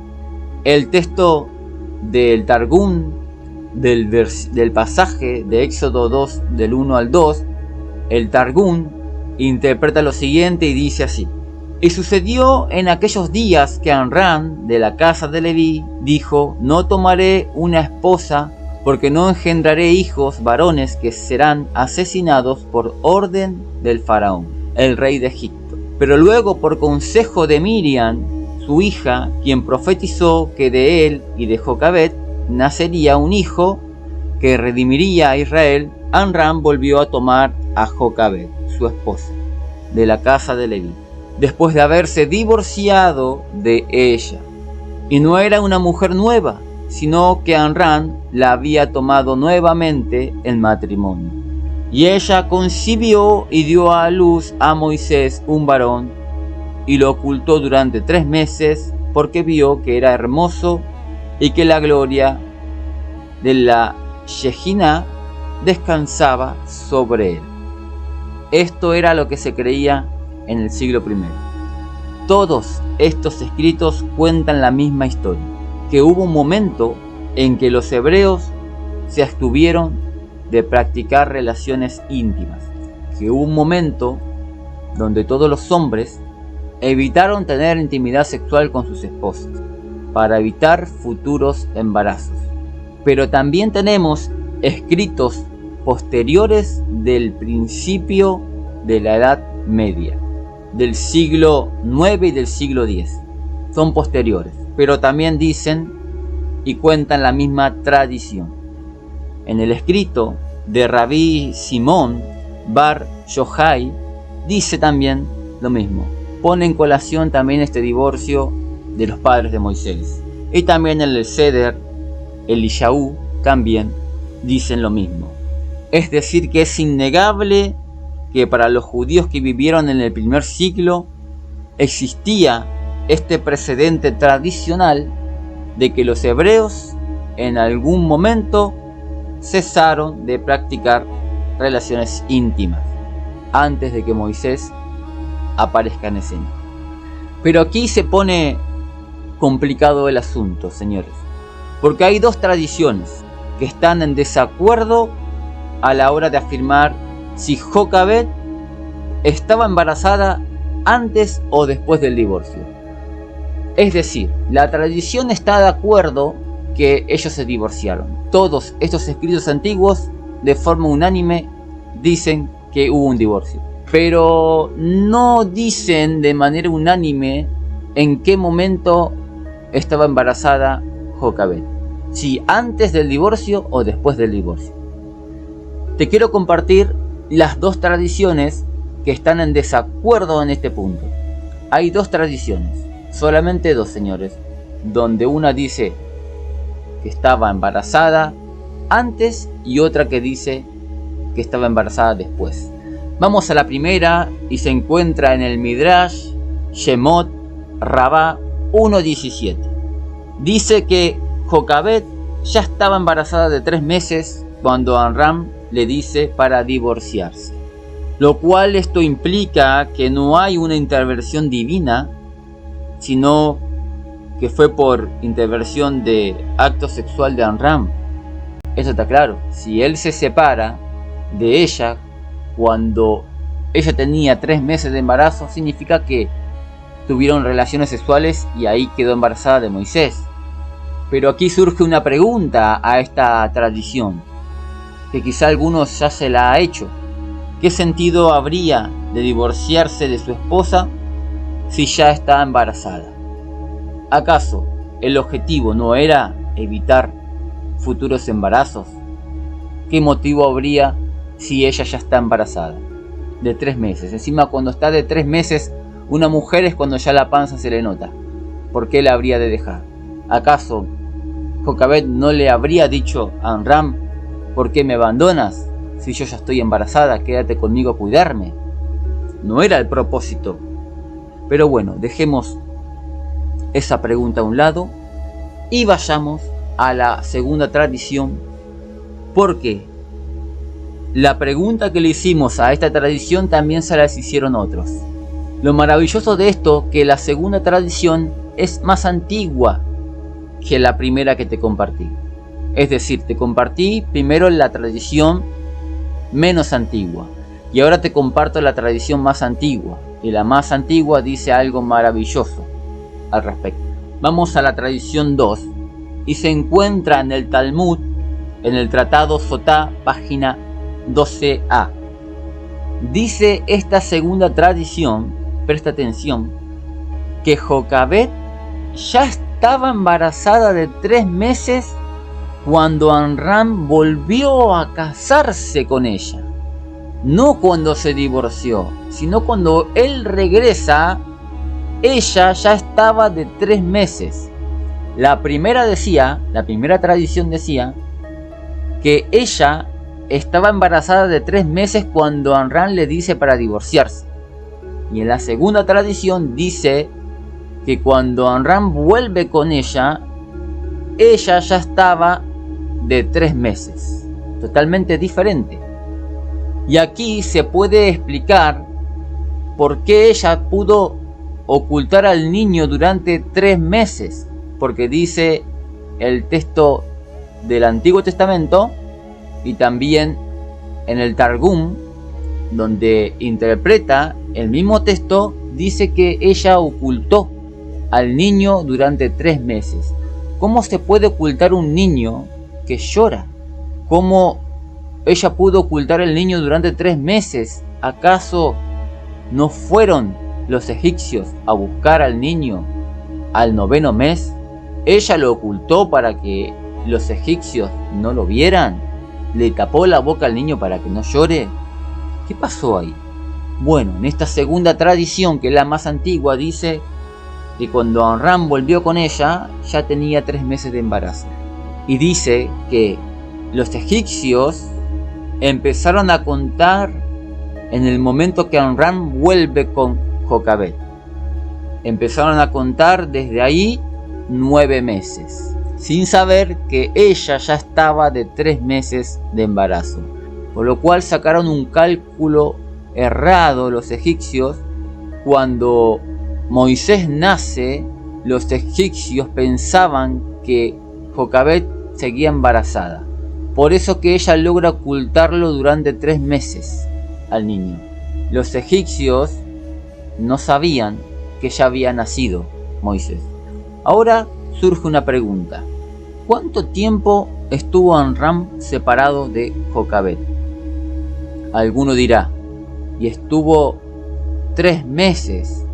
El texto del Targum, del pasaje de Éxodo 2, del 1 al 2, el Targum interpreta lo siguiente y dice así: y sucedió en aquellos días que Amram, de la casa de Leví, dijo: no tomaré una esposa, porque no engendraré hijos varones que serán asesinados por orden del faraón, el rey de Egipto. Pero luego, por consejo de Miriam, su hija, quien profetizó que de él y de Jocabed nacería un hijo que redimiría a Israel, Amram volvió a tomar a Jocabed, su esposa, de la casa de Leví, después de haberse divorciado de ella. Y no era una mujer nueva, sino que Amram la había tomado nuevamente en matrimonio. Y ella concibió y dio a luz a Moisés un varón, y lo ocultó durante 3 meses, porque vio que era hermoso y que la gloria de la Shejiná descansaba sobre él. Esto era lo que se creía en el siglo I. Todos estos escritos cuentan la misma historia, que hubo un momento en que los hebreos se abstuvieron de practicar relaciones íntimas, que hubo un momento donde todos los hombres evitaron tener intimidad sexual con sus esposas, para evitar futuros embarazos. Pero también tenemos escritos posteriores del principio de la Edad Media, del siglo IX y del siglo X. Son posteriores, pero también dicen y cuentan la misma tradición. En el escrito de Rabí Simón Bar Yochai dice también lo mismo. Pone en colación también este divorcio de los padres de Moisés. Y también en el Seder, Elishaú también dicen lo mismo. Es decir, que es innegable que para los judíos que vivieron en el primer siglo existía este precedente tradicional de que los hebreos en algún momento cesaron de practicar relaciones íntimas antes de que Moisés aparezca en escena. Pero aquí se pone complicado el asunto, señores, porque hay 2 tradiciones que están en desacuerdo a la hora de afirmar si Jocabed estaba embarazada antes o después del divorcio. Es decir, la tradición está de acuerdo que ellos se divorciaron. Todos estos escritos antiguos, de forma unánime, dicen que hubo un divorcio. Pero no dicen de manera unánime en qué momento estaba embarazada Jocabed. Si antes del divorcio o después del divorcio. Te quiero compartir las 2 tradiciones que están en desacuerdo en este punto. Hay 2 tradiciones, solamente 2, señores, donde una dice que estaba embarazada antes y otra que dice que estaba embarazada después. Vamos a la primera y se encuentra en el Midrash Shemot Rabá 1.17. Dice que Jocabed ya estaba embarazada de 3 meses cuando Amram le dice para divorciarse. Lo cual esto implica que no hay una intervención divina, sino que fue por intervención de acto sexual de Amram. Eso está claro. Si él se separa de ella cuando ella tenía 3 meses de embarazo, significa que tuvieron relaciones sexuales y ahí quedó embarazada de Moisés. Pero aquí surge una pregunta a esta tradición, que quizá algunos ya se la ha hecho. ¿Qué sentido habría de divorciarse de su esposa si ya está embarazada? ¿Acaso el objetivo no era evitar futuros embarazos? ¿Qué motivo habría si ella ya está embarazada? De 3 meses. Encima, cuando está de 3 meses, una mujer es cuando ya la panza se le nota. ¿Por qué la habría de dejar? ¿Acaso Jocabed no le habría dicho a Amram: ¿por qué me abandonas? Si yo ya estoy embarazada, quédate conmigo a cuidarme. No era el propósito. Pero bueno, dejemos esa pregunta a un lado y vayamos a la segunda tradición, Porque la pregunta que le hicimos a esta tradición también se las hicieron otros. Lo maravilloso de esto, que la segunda tradición es más antigua que la primera que te compartí. Es decir, te compartí primero la tradición menos antigua y ahora te comparto la tradición más antigua. Y la más antigua dice algo maravilloso al respecto. Vamos a la tradición 2 y se encuentra en el Talmud, en el Tratado Sotá, página 12a. Dice esta segunda tradición, presta atención, que Jocabet ya estaba embarazada de 3 meses cuando Amram volvió a casarse con ella. No cuando se divorció, sino cuando él regresa, ella ya estaba de 3 meses. La primera tradición decía que ella estaba embarazada de 3 meses cuando Amram le dice para divorciarse. Y en la segunda tradición dice que cuando Amram vuelve con ella ya estaba de 3 meses. Totalmente diferente. Y aquí se puede explicar por qué ella pudo ocultar al niño durante 3 meses. Porque dice el texto del Antiguo Testamento y también en el Targum, donde interpreta el mismo texto, dice que ella ocultó al niño durante 3 meses. ¿Cómo se puede ocultar un niño que llora? ¿Cómo ella pudo ocultar al niño durante 3 meses? ¿Acaso no fueron los egipcios a buscar al niño al 9º mes? Ella lo ocultó para que los egipcios no lo vieran. Le tapó la boca al niño para que no llore. ¿Qué pasó ahí? Bueno, en esta segunda tradición, que es la más antigua, dice que cuando Amram volvió con ella, ya tenía 3 meses de embarazo. Y dice que los egipcios empezaron a contar en el momento que Amram vuelve con Jocabet. Empezaron a contar desde ahí 9 meses, sin saber que ella ya estaba de 3 meses de embarazo. Por lo cual sacaron un cálculo errado los egipcios. Cuando Moisés nace, los egipcios pensaban que Jocabet seguía embarazada. Por eso que ella logra ocultarlo durante 3 meses al niño. Los egipcios no sabían que ya había nacido Moisés. Ahora surge una pregunta. ¿Cuánto tiempo estuvo Amram separado de Jocabet? Alguno dirá, y estuvo 3 meses.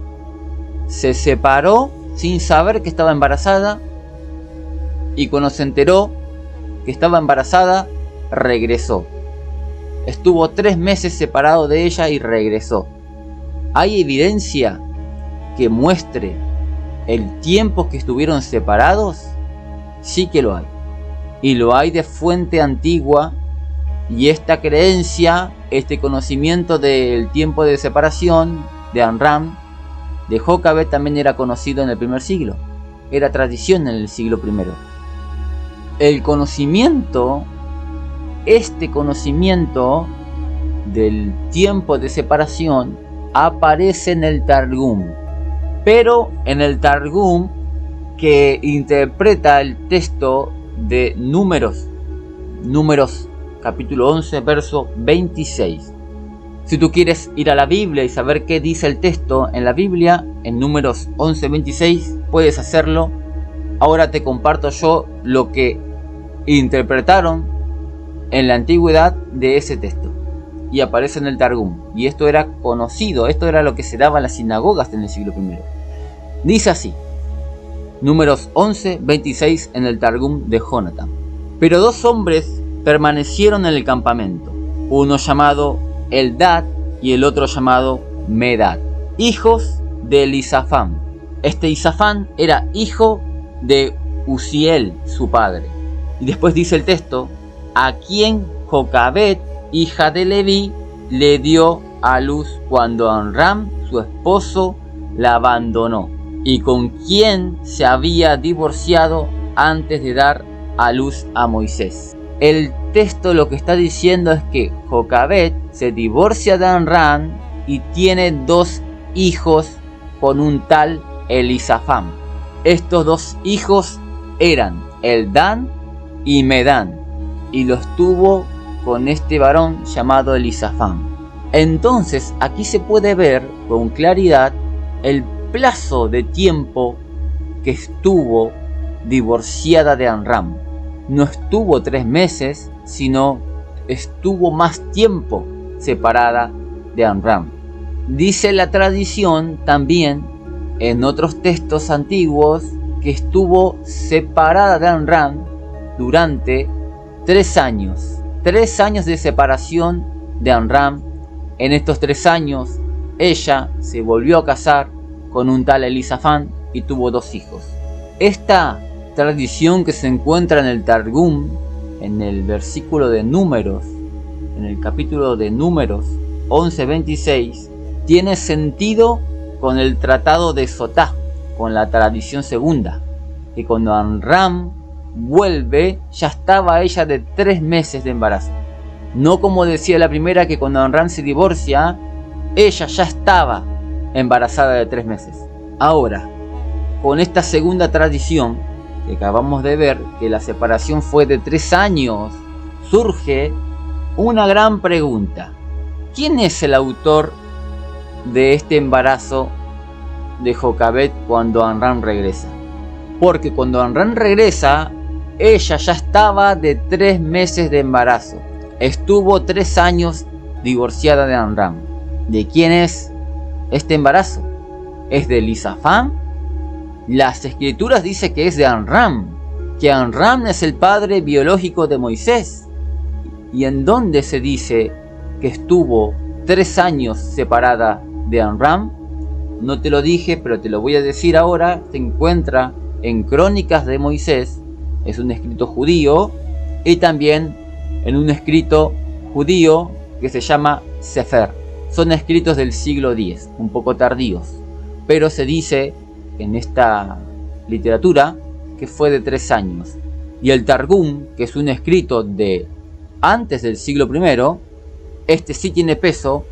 Se separó sin saber que estaba embarazada, y cuando se enteró que estaba embarazada, regresó. Estuvo 3 meses separado de ella y regresó. ¿Hay evidencia que muestre el tiempo que estuvieron separados? Sí que lo hay. Y lo hay de fuente antigua. Y esta creencia, este conocimiento del tiempo de separación de Amram, de Jocabet, también era conocido en el primer siglo. Era tradición en el siglo I. El conocimiento, este conocimiento del tiempo de separación, aparece en el Targum. Pero en el Targum, que interpreta el texto de Números capítulo 11, verso 26. Si tú quieres ir a la Biblia y saber qué dice el texto en la Biblia, en Números 11, 26, puedes hacerlo. Ahora te comparto yo lo que interpretaron en la antigüedad de ese texto. Y aparece en el Targum. Y esto era conocido, esto era lo que se daba en las sinagogas en el siglo I. Dice así, Números 11, 26 en el Targum de Jonatán. Pero 2 hombres permanecieron en el campamento, uno llamado Eldad y el otro llamado Medad, hijos de Elisafán. Este Isafán era hijo de Uziel, su padre. Y después dice el texto, a quien Jocabet, hija de Leví, le dio a luz cuando Amram, su esposo, la abandonó, y con quien se había divorciado antes de dar a luz a Moisés. El texto lo que está diciendo es que Jocabet se divorcia de Amram y tiene 2 hijos con un tal Elisafán. Estos 2 hijos eran Eldán y Medán, y los tuvo con este varón llamado Elisafán. Entonces aquí se puede ver con claridad el plazo de tiempo que estuvo divorciada de Amram. No estuvo 3 meses, sino estuvo más tiempo separada de Amram. Dice la tradición también en otros textos antiguos que estuvo separada de Amram durante 3 años. 3 años de separación de Amram. En estos 3 años ella se volvió a casar con un tal Elisafán y tuvo 2 hijos. Esta tradición que se encuentra en el Targum, en el versículo de Números, en el capítulo de Números 11:26, tiene sentido con el tratado de Sotá, con la tradición segunda, que cuando Amram vuelve ya estaba ella de 3 meses de embarazo. No como decía la primera, que cuando Amram se divorcia, ella ya estaba embarazada de 3 meses. Ahora, con esta segunda tradición que acabamos de ver, que la separación fue de 3 años, surge una gran pregunta. ¿Quién es el autor de este embarazo de Jocabet cuando Amram regresa? Porque cuando Amram regresa, ella ya estaba de 3 meses de embarazo. Estuvo 3 años divorciada de Amram. ¿De quién es este embarazo? ¿Es de Elisafán? Las escrituras dicen que es de Amram, que Amram es el padre biológico de Moisés. ¿Y en dónde se dice que estuvo 3 años separada de Amram? No te lo dije, pero te lo voy a decir ahora. Se encuentra en Crónicas de Moisés, es un escrito judío, y también en un escrito judío que se llama Sefer. Son escritos del siglo X, un poco tardíos, pero se dice en esta literatura que fue de 3 años. Y el Targum, que es un escrito de antes del siglo I, este sí tiene peso,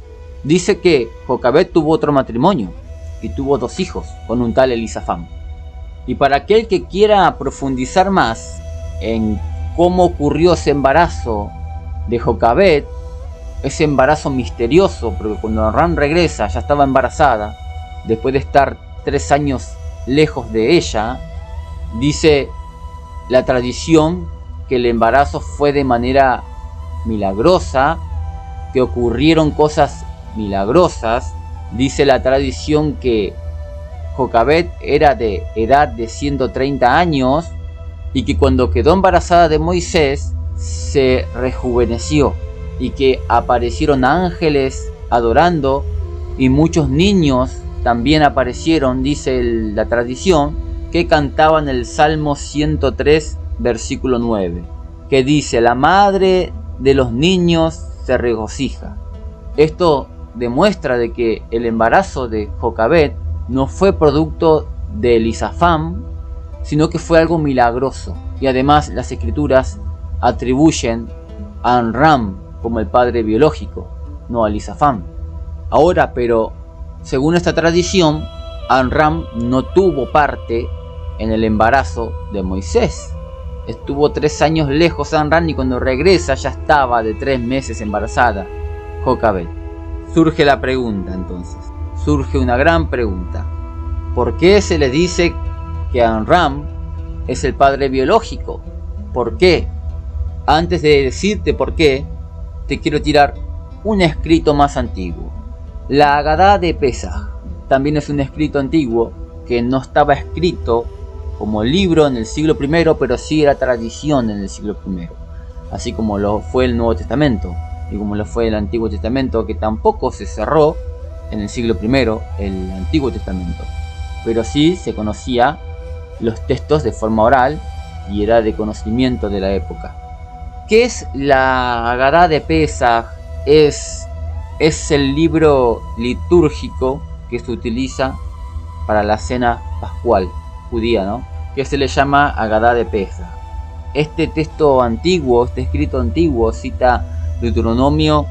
dice que Jocabet tuvo otro matrimonio y tuvo 2 hijos con un tal Elisafán. Y para aquel que quiera profundizar más en cómo ocurrió ese embarazo de Jocabet, ese embarazo misterioso, porque cuando Amram regresa ya estaba embarazada, después de estar 3 años lejos de ella, dice la tradición que el embarazo fue de manera milagrosa, que ocurrieron cosas milagrosas. Dice la tradición que Jocabet era de edad de 130 años y que cuando quedó embarazada de Moisés se rejuveneció y que aparecieron ángeles adorando y muchos niños también aparecieron, dice la tradición, que cantaban el Salmo 103, versículo 9, que dice: la madre de los niños se regocija. Esto demuestra de que el embarazo de Jocabet no fue producto de Elisafán, sino que fue algo milagroso. Y además las escrituras atribuyen a Amram como el padre biológico, no a Elisafán. Ahora, pero según esta tradición, Amram no tuvo parte en el embarazo de Moisés. Estuvo 3 años lejos Amram y cuando regresa ya estaba de 3 meses embarazada Jocabet. Surge la pregunta entonces, surge una gran pregunta. ¿Por qué se le dice que Amram es el padre biológico? ¿Por qué? Antes de decirte por qué, te quiero tirar un escrito más antiguo. La Agadá de Pesaj también es un escrito antiguo que no estaba escrito como libro en el siglo I, pero sí era tradición en el siglo I, así como lo fue el Nuevo Testamento y como lo fue el Antiguo Testamento, que tampoco se cerró en el siglo I, el Antiguo Testamento, pero sí se conocía los textos de forma oral y era de conocimiento de la época. ¿Qué es la Agadá de Pesaj? Es el libro litúrgico que se utiliza para la cena pascual judía, ¿no? Que se le llama Agadá de Pesaj. este texto antiguo, este escrito antiguo, cita Deuteronomio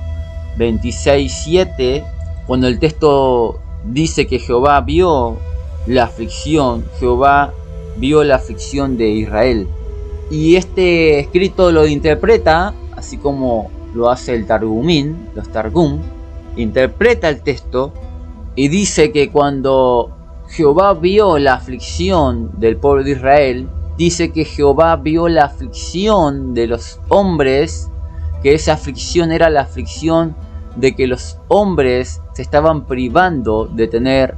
26:7, cuando el texto dice que Jehová vio la aflicción, Jehová vio la aflicción de Israel. Y este escrito lo interpreta, así como lo hace el Targumín, los Targum, interpreta el texto y dice que cuando Jehová vio la aflicción del pueblo de Israel, dice que Jehová vio la aflicción de los hombres, que esa aflicción era la aflicción de que los hombres se estaban privando de tener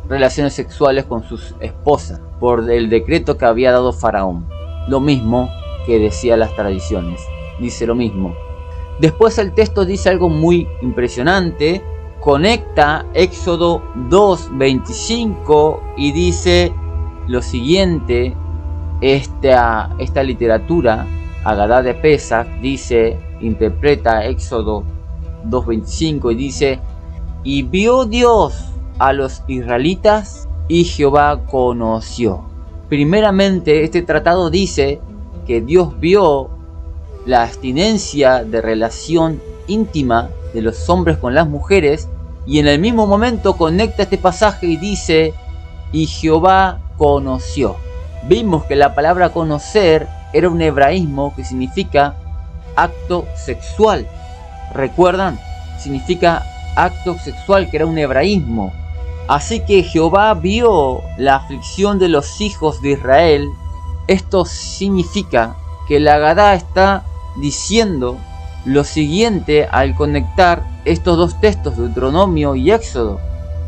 relaciones sexuales con sus esposas por el decreto que había dado Faraón. Lo mismo que decía las tradiciones, dice lo mismo. Después el texto dice algo muy impresionante, conecta Éxodo 2:25 y dice lo siguiente, esta literatura, Agadá de Pesach, dice, interpreta Éxodo 2:25 y dice, y vio Dios a los israelitas y Jehová conoció. Primeramente, este tratado dice que Dios vio la abstinencia de relación íntima de los hombres con las mujeres y en el mismo momento conecta este pasaje y dice, y Jehová conoció. Vimos que la palabra conocer era un hebraísmo que significa acto sexual. ¿Recuerdan? Significa acto sexual, que era un hebraísmo. Así que Jehová vio la aflicción de los hijos de Israel. Esto significa que la Agadá está diciendo lo siguiente al conectar estos dos textos, Deuteronomio y Éxodo,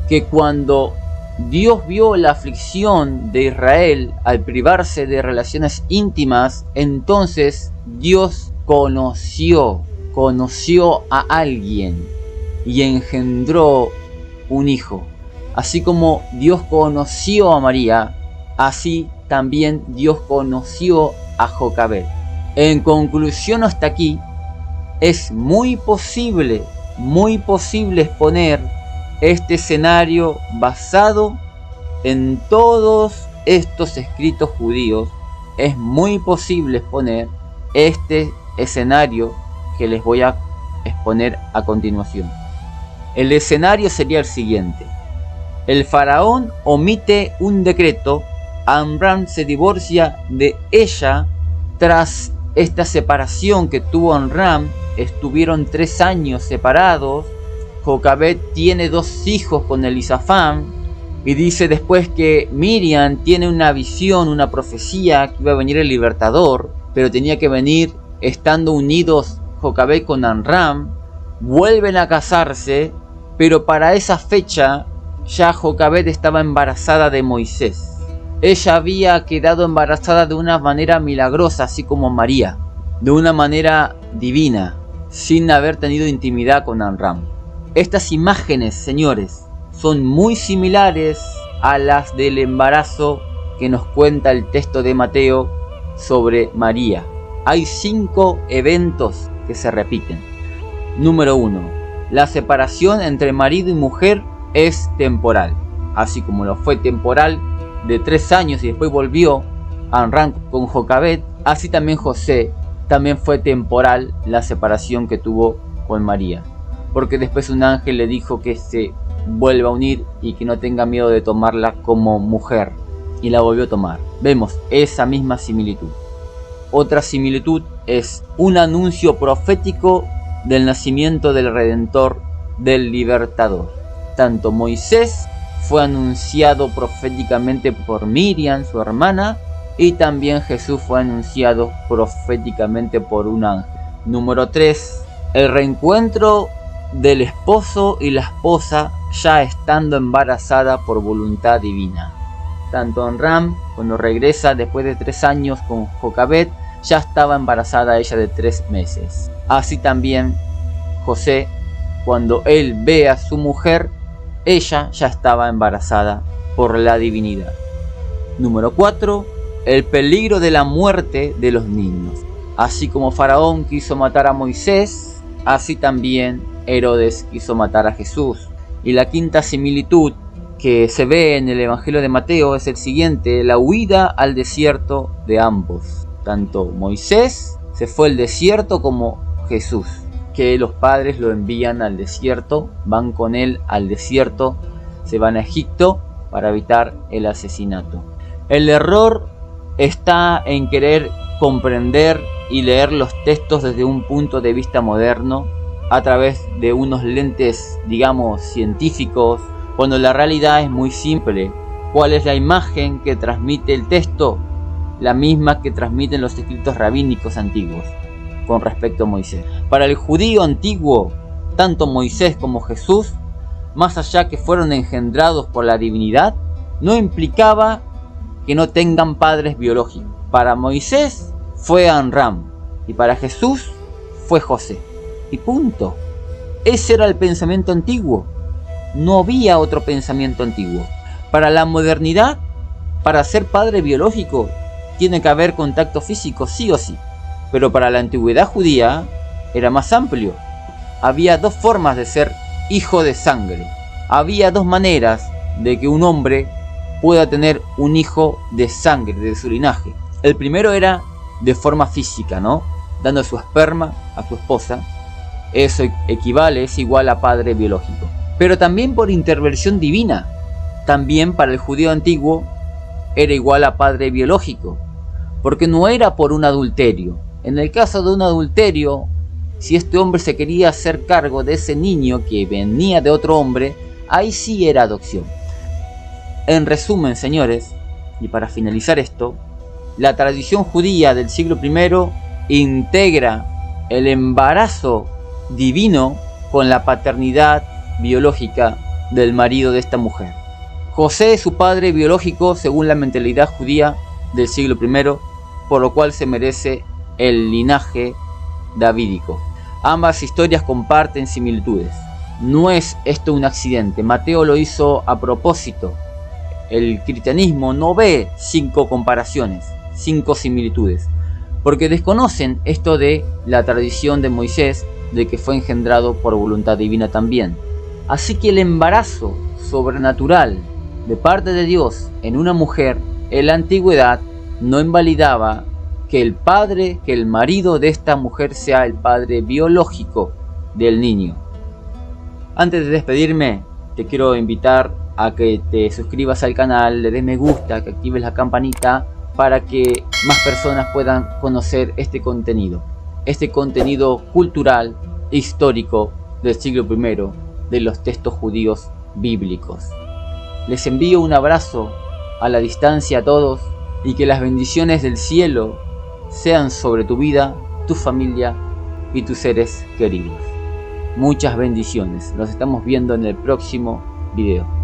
que cuando Dios vio la aflicción de Israel al privarse de relaciones íntimas, entonces Dios conoció a alguien y engendró un hijo. Así como Dios conoció a María, así también Dios conoció a Jocabed. En conclusión, hasta aquí, es muy posible exponer este escenario basado en todos estos escritos judíos. Es muy posible exponer este escenario que les voy a exponer a continuación. El escenario sería el siguiente. El faraón omite un decreto, Amram se divorcia de ella. Tras esta separación que tuvo Amram, estuvieron 3 años separados. Jocabed tiene 2 hijos con Elisafán y dice después que Miriam tiene una visión, una profecía que iba a venir el libertador, pero tenía que venir estando unidos Jocabed con Amram. Vuelven a casarse, pero para esa fecha ya Jocabed estaba embarazada de Moisés. Ella había quedado embarazada de una manera milagrosa, así como María, de una manera divina, sin haber tenido intimidad con Amram. Estas imágenes, señores, son muy similares a las del embarazo que nos cuenta el texto de Mateo sobre María. Hay 5 eventos que se repiten. Número 1. La separación entre marido y mujer es temporal. Así como lo fue temporal de 3 años y después volvió Amram con Jocabed, así también José también fue temporal la separación que tuvo con María. Porque después un ángel le dijo que se vuelva a unir y que no tenga miedo de tomarla como mujer. Y la volvió a tomar. Vemos esa misma similitud. Otra similitud es un anuncio profético del nacimiento del Redentor, del Libertador. Tanto Moisés fue anunciado proféticamente por Miriam, su hermana, y también Jesús fue anunciado proféticamente por un ángel. Número 3. El reencuentro del esposo y la esposa ya estando embarazada por voluntad divina. Tanto Amram, cuando regresa después de 3 años con Jocabed, ya estaba embarazada ella de 3 meses. Así también José, cuando él ve a su mujer, ella ya estaba embarazada por la divinidad. Número 4. El peligro de la muerte de los niños. Así como Faraón quiso matar a Moisés, así también Herodes quiso matar a Jesús. Y la quinta similitud que se ve en el Evangelio de Mateo es el siguiente: la huida al desierto de ambos, tanto Moisés se fue al desierto como Jesús, que los padres lo envían al desierto, van con él al desierto, se van a Egipto para evitar el asesinato. El error está en querer comprender y leer los textos desde un punto de vista moderno, a través de unos lentes, digamos, científicos, cuando la realidad es muy simple. ¿Cuál es la imagen que transmite el texto? La misma que transmiten los escritos rabínicos antiguos con respecto a Moisés. Para el judío antiguo, tanto Moisés como Jesús, más allá que fueron engendrados por la divinidad, no implicaba que no tengan padres biológicos. Para Moisés fue Amram y para Jesús fue José. Y punto. Ese era el pensamiento antiguo. No había otro pensamiento antiguo. Para la modernidad, para ser padre biológico, tiene que haber contacto físico, sí o sí. Pero para la antigüedad judía era más amplio. Había dos formas de ser hijo de sangre. Había dos maneras de que un hombre pueda tener un hijo de sangre, de su linaje. El primero era de forma física, ¿no? Dando su esperma a su esposa. Eso equivale, es igual a padre biológico. Pero también por intervención divina. También para el judío antiguo era igual a padre biológico. Porque no era por un adulterio. En el caso de un adulterio, si este hombre se quería hacer cargo de ese niño que venía de otro hombre, ahí sí era adopción. En resumen, señores, y para finalizar esto, la tradición judía del siglo I integra el embarazo divino con la paternidad biológica del marido de esta mujer. José es su padre biológico según la mentalidad judía del siglo I, por lo cual se merece el linaje davídico. Ambas historias comparten similitudes. No es esto un accidente, Mateo lo hizo a propósito. El cristianismo no ve 5 comparaciones, 5 similitudes, porque desconocen esto de la tradición de Moisés, de que fue engendrado por voluntad divina también. Así que el embarazo sobrenatural de parte de Dios en una mujer en la antigüedad no invalidaba que el padre, que el marido de esta mujer sea el padre biológico del niño. Antes de despedirme, te quiero invitar a que te suscribas al canal, le des me gusta, que actives la campanita para que más personas puedan conocer este contenido cultural, histórico del siglo I, de los textos judíos bíblicos. Les envío un abrazo a la distancia a todos y que las bendiciones del cielo sean sobre tu vida, tu familia y tus seres queridos. Muchas bendiciones. Nos estamos viendo en el próximo video.